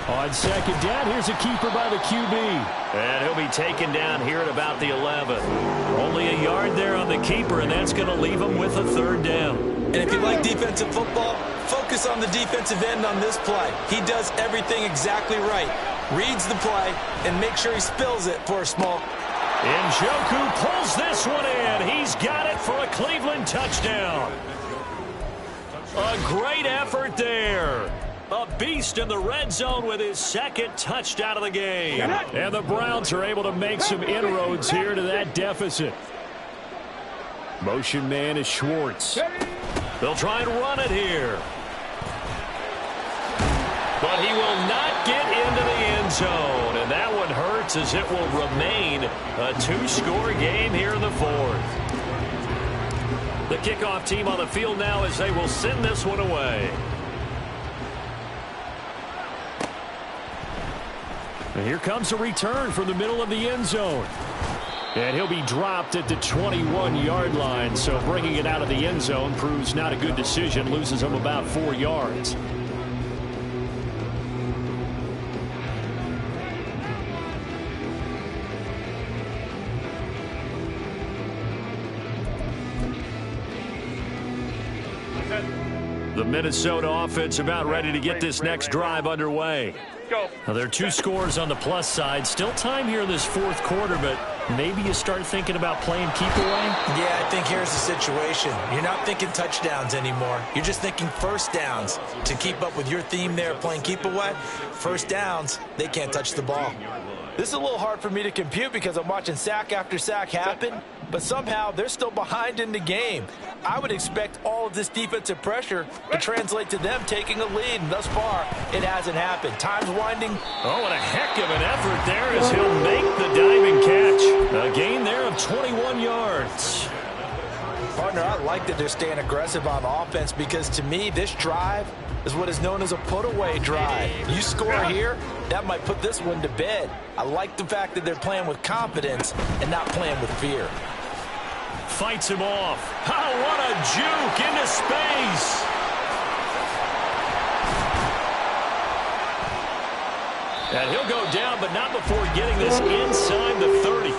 On 2nd down, here's a keeper by the QB. And he'll be taken down here at about the 11. Only a yard there on the keeper, and that's going to leave him with a 3rd down. And if you like defensive football, focus on the defensive end on this play. He does everything exactly right. Reads the play and make sure he spills it for a small. Njoku pulls this one in. He's got it for a Cleveland touchdown. A great effort there. A beast in the red zone with his 2nd touchdown of the game. And the Browns are able to make some inroads here to that deficit. Motion man is Schwartz. They'll try and run it here. But he will not get into the end zone. And that one hurts as it will remain a 2-score game here in the 4th. The kickoff team on the field now as they will send this one away. And here comes a return from the middle of the end zone. And he'll be dropped at the 21-yard line. So bringing it out of the end zone proves not a good decision. Loses him about 4 yards. The Minnesota offense about ready to get this next drive underway. Now, there are 2 scores on the plus side. Still time here in this 4th quarter, but maybe you start thinking about playing keep away? Yeah, I think here's the situation. You're not thinking touchdowns anymore. You're just thinking 1st downs. To keep up with your theme there, playing keep away, 1st downs, they can't touch the ball. This is a little hard for me to compute because I'm watching sack after sack happen, but somehow they're still behind in the game. I would expect all of this defensive pressure to translate to them taking a lead, and thus far, it hasn't happened. Time's winding. Oh, and a heck of an effort there as he'll make the diving catch. A gain there of 21 yards. Partner, I like that they're staying aggressive on offense because to me, this drive is what is known as a put-away drive. You score here, that might put this one to bed. I like the fact that they're playing with confidence and not playing with fear. Fights him off. Oh, what a juke into space. And he'll go down, but not before getting this inside the 30.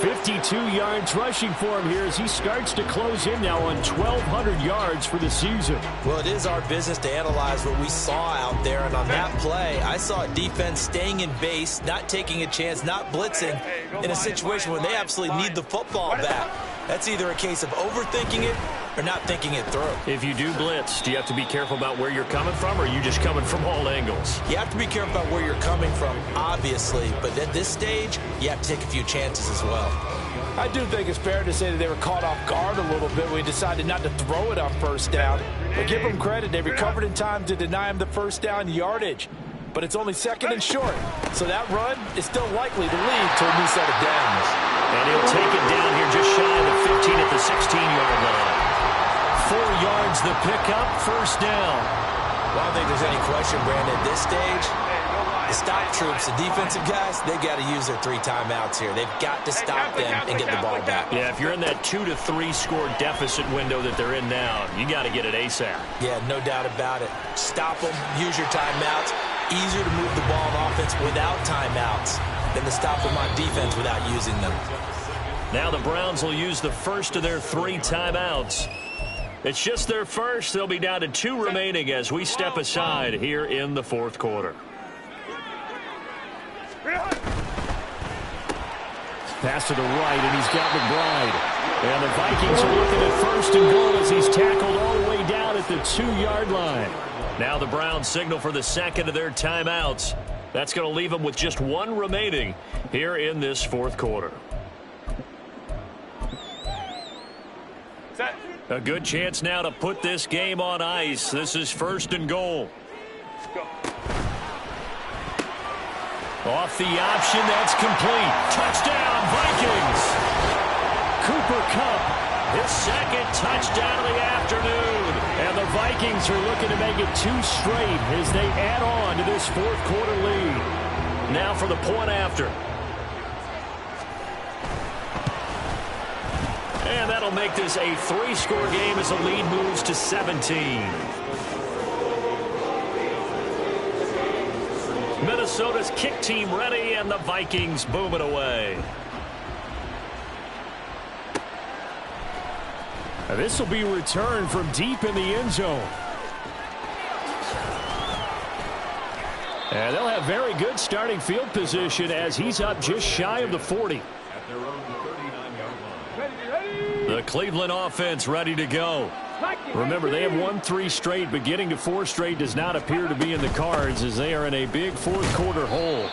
52 yards rushing for him here as he starts to close in now on 1,200 yards for the season. Well, it is our business to analyze what we saw out there, and on that play, I saw a defense staying in base, not taking a chance, not blitzing in a situation where they absolutely need the football back. That's either a case of overthinking it or not thinking it through. If you do blitz, do you have to be careful about where you're coming from, or are you just coming from all angles? You have to be careful about where you're coming from, obviously, but at this stage, you have to take a few chances as well. I do think it's fair to say that they were caught off guard a little bit when we decided not to throw it on first down. But give them credit, they recovered in time to deny him the first down yardage. But it's only second and short, so that run is still likely to lead to a new set of downs. And he'll take it down here just shy of the 15 at the 16-yard line. 4 yards the pickup, first down. Well, I don't think there's any question, Brandon, at this stage, the stop troops, the defensive guys, they've got to use their 3 timeouts here. They've got to stop them and get the ball back. Yeah, if you're in that 2 to 3 score deficit window that they're in now, you got to get it ASAP. Yeah, no doubt about it. Stop them, use your timeouts. Easier to move the ball on offense without timeouts than to stop them on defense without using them. Now the Browns will use the first of their 3 timeouts. It's just their first. They'll be down to 2 remaining as we step aside here in the fourth quarter. Pass to the right, and he's got McBride. And the Vikings are looking at first and goal as he's tackled all the way down at the 2-yard line. Now the Browns signal for the second of their timeouts. That's going to leave them with just 1 remaining here in this fourth quarter. Set. A good chance now to put this game on ice. This is first and goal. Go. Off the option, that's complete. Touchdown, Vikings! Cooper Kupp, his second touchdown of the afternoon. And the Vikings are looking to make it 2 straight as they add on to this fourth quarter lead. Now for the point after. And that'll make this a 3-score game as the lead moves to 17. Minnesota's kick team ready, and the Vikings boom it away. Now this will be returned from deep in the end zone. And they'll have very good starting field position as he's up just shy of the 40. The Cleveland offense ready to go. Remember, they have won 3 straight, but getting to 4 straight does not appear to be in the cards as they are in a big fourth quarter hole.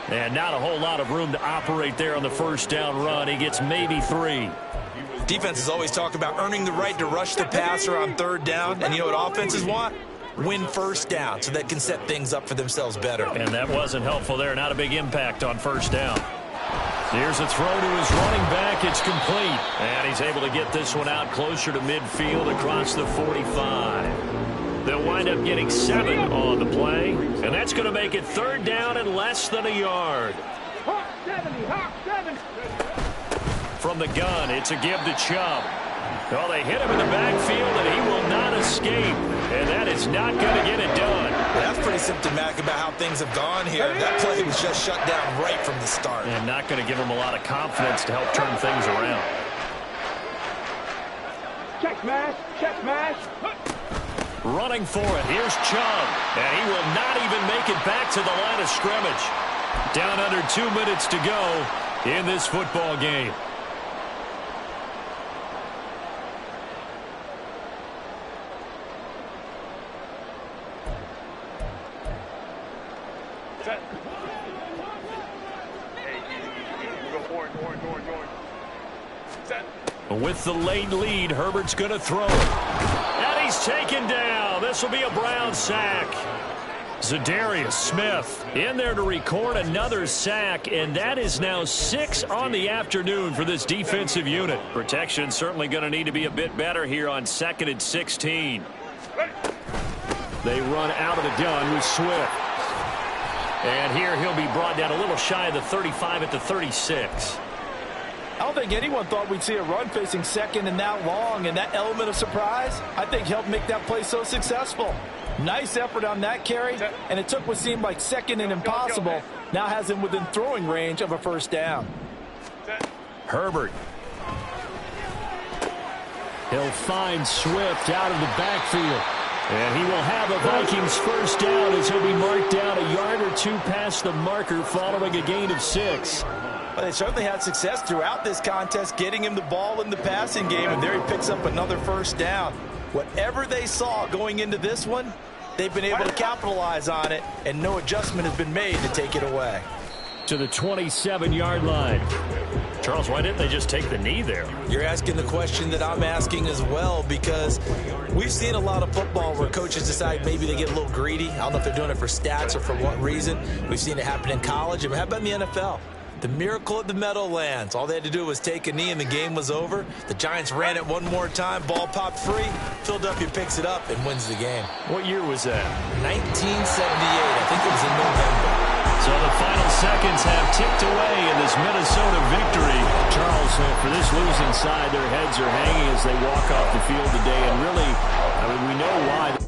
And not a whole lot of room to operate there on the first down run. He gets maybe 3. Defenses always talk about earning the right to rush the passer on third down. And you know what offenses want? Win first down so they can set things up for themselves better. And that wasn't helpful there. Not a big impact on first down. Here's a throw to his running back. It's complete. And he's able to get this one out closer to midfield across the 45. They'll wind up getting 7 on the play. And that's going to make it third down and less than a yard. From the gun, it's a give to Chubb. Well, they hit him in the backfield, and he will not escape. And that is not going to get it done. That's pretty symptomatic about how things have gone here. That play was just shut down right from the start. And not going to give him a lot of confidence to help turn things around. Check smash. Check smash. Running for it. Here's Chubb. And he will not even make it back to the line of scrimmage. Down under 2 minutes to go in this football game. With the late lead, Herbert's going to throw it. And he's taken down. This will be a Brown sack. Zadarius Smith in there to record another sack, and that is now 6 on the afternoon for this defensive unit. Protection certainly going to need to be a bit better here on 2nd and 16. They run out of the gun with Swift. And here he'll be brought down a little shy of the 35 at the 36. I don't think anyone thought we'd see a run facing second and that long, and that element of surprise, I think, helped make that play so successful. Nice effort on that carry, and it took what seemed like second and impossible. Now has him within throwing range of a first down. Herbert. He'll find Swift out of the backfield. And he will have a Vikings first down as he'll be marked down a yard or two past the marker following a gain of 6. Well, they certainly had success throughout this contest getting him the ball in the passing game, and there he picks up another first down. Whatever they saw going into this one, they've been able to capitalize on it, and no adjustment has been made to take it away. To the 27-yard line. Charles, why didn't they just take the knee there? You're asking the question that I'm asking as well, because we've seen a lot of football where coaches decide maybe they get a little greedy. I don't know if they're doing it for stats or for what reason. We've seen it happen in college, and how about in the NFL? The miracle of the Meadowlands. All they had to do was take a knee and the game was over. The Giants ran it one more time. Ball popped free. Philadelphia picks it up and wins the game. What year was that? 1978. I think it was in November. So the final seconds have ticked away in this Minnesota victory. Charles, for this losing side, their heads are hanging as they walk off the field today. And really, I mean, we know why.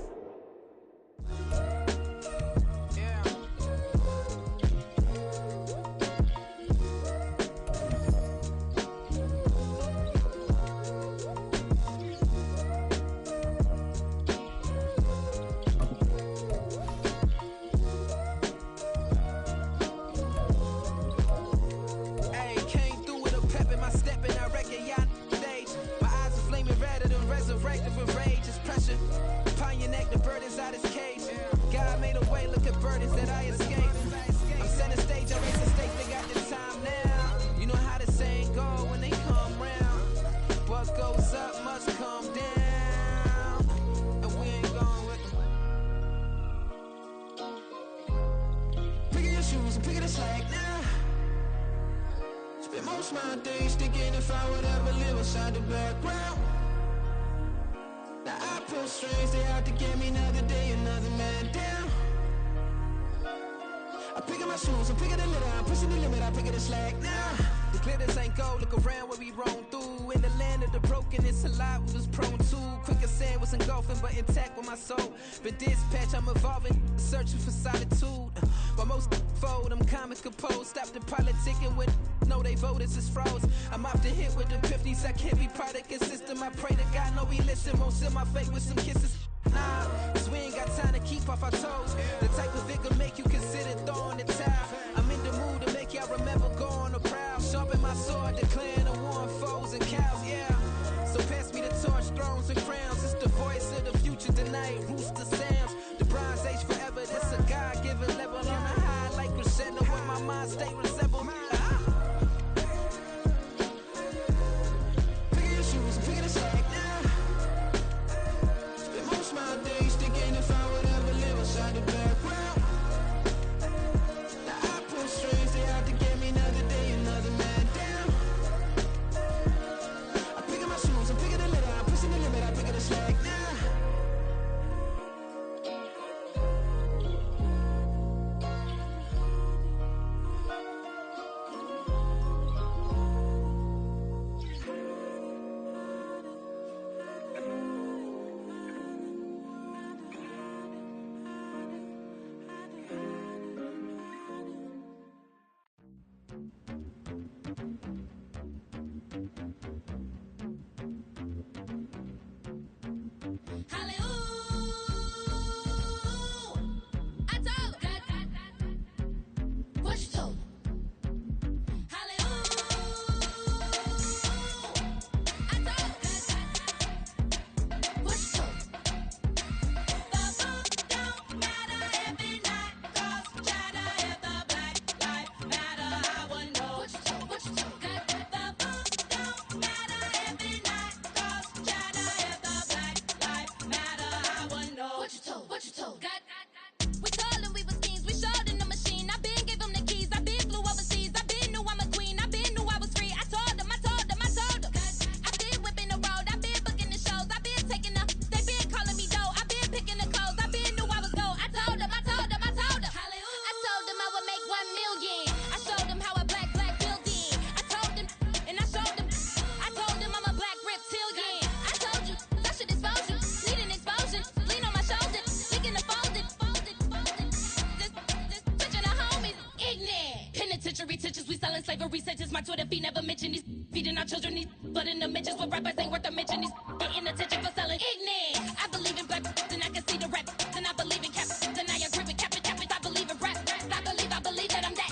violent slavery sentence. My Twitter feed never mentioned these feeding our children. These blood in the mentions with rappers ain't worth a mention. These getting attention for selling ignorant. I believe in black and I can see the rap. And I believe in cap and I agree with cap. I believe in rap. I believe that I'm that.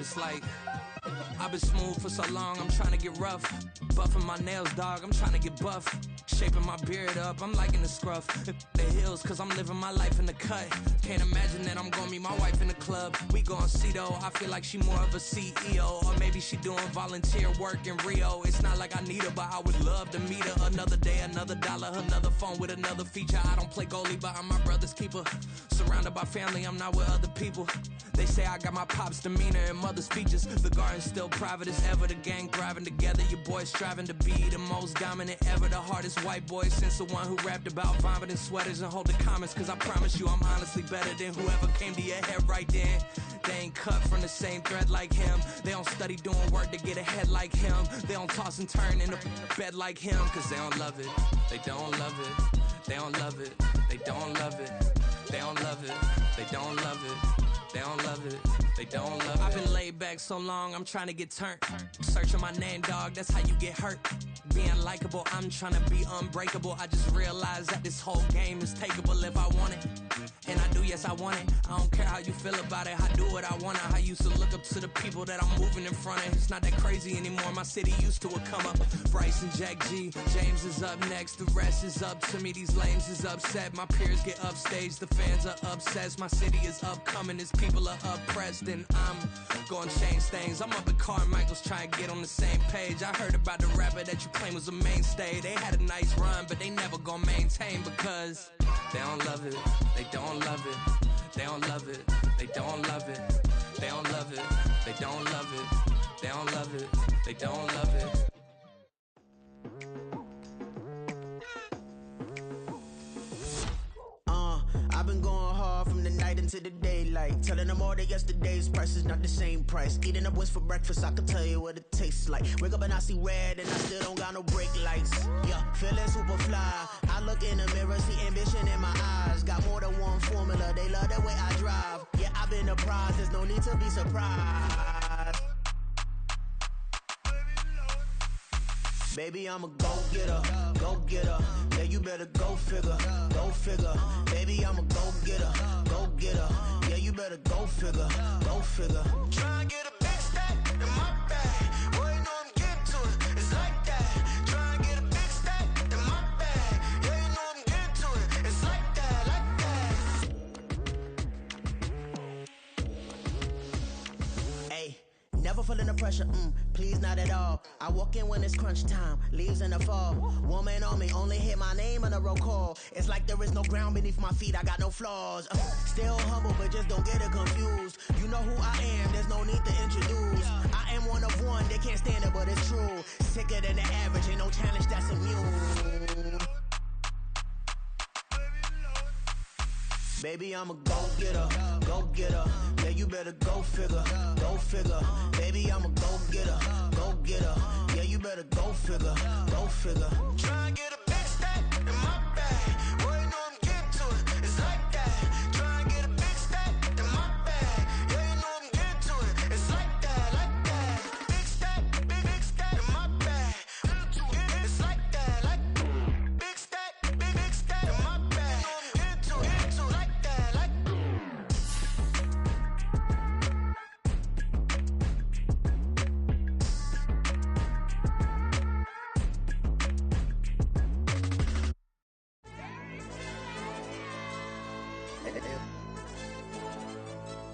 It's like I've been smooth for so long, I'm trying to get rough. Buffing my nails, dog, I'm trying to get buff. Shaping my beard up, I'm liking the scruff. The hills, cause I'm living my life in the cut. Can't imagine that I'm gonna meet my wife in the club. We gon' see though, I feel like she more of a CEO. Or maybe she doing volunteer work in Rio. It's not like I need her, but I would love to meet her. Another day, another dollar, another phone with another feature. I don't play goalie, but I'm my brother's keeper. Surrounded by family, I'm not with other people. They say I got my pop's demeanor and mother's features. The garden's still private as ever, the gang thriving together. Your boys striving to be the most dominant ever. The hardest white boy since the one who rapped about vomiting sweaters and holding comments. Cause I promise you I'm honestly better than whoever came to your head right then. They ain't cut from the same thread like him. They don't study doing work to get ahead like him. They don't toss and turn in the bed like him. Cause they don't love it, they don't love it. They don't love it, they don't love it. They don't love it, they don't love it. They don't love it, they don't love it. I've been laid back so long, I'm trying to get turned. Searching my name, dog, that's how you get hurt. Being likable, I'm trying to be unbreakable. I just realized that this whole game is takeable if I want it. And I do, yes, I want it. I don't care how you feel about it, I do what I want. I used to look up to the people that I'm moving in front of. It's not that crazy anymore, my city used to a come up. Bryce and Jack G, James is up next. The rest is up to me, these lames is upset. My peers get upstaged, the fans are obsessed. My city is upcoming, its people are oppressed. And I'm gonna change things. I'm up at Carmichael's trying to get on the same page. I heard about the rapper that you claim was a mainstay. They had a nice run, but they never gonna maintain because they don't love it, they don't love it, they don't love it, they don't love it, they don't love it, they don't love it, they don't love it, they don't love it. I've been going hard from the night into the daylight, telling them all that yesterday's price is not the same price. Eating up what's for breakfast, I can tell you what it tastes like. Wake up and I see red and I still don't got no brake lights. Yeah, feeling super fly. I look in the mirror, see ambition in my eyes. Got more than one formula, they love the way I drive. Yeah, I've been a prize, there's no need to be surprised. Baby, I'm a go-getter, go-getter. Yeah, you better go figure, go figure. Baby, I'm a go-getter, go-getter. Yeah, you better go figure, go figure. Try and get a big stack in my bag. Boy, you know I'm getting to it, it's like that. Try and get a big stack in my bag. Yeah, you know I'm getting to it, it's like that, like that. Hey. Never feeling the pressure, please not at all. I walk in when it's crunch time, leaves in the fall. Woman on me, only hit my name on a roll call. It's like there is no ground beneath my feet, I got no flaws. Still humble, but just don't get it confused. You know who I am, there's no need to introduce. I am one of one, they can't stand it, but it's true. Sicker than the average, ain't no challenge that's immune. Baby, I'm a go-getter, go-getter. Yeah, you better go figure, go figure. Baby, I'm a go-getter, go-getter. Yeah, you better go figure, go figure. Try and get a big stack in my bag. Boy, you know I'm getting to it, it's like that. Try and get a big stack in my bag. Yeah, you know I'm getting to it, it's like that, like that. Big stack in my bag. It's like that, like big stack in my bag. You know I'm getting to it, like that, like.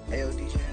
Hey, yo, DJ.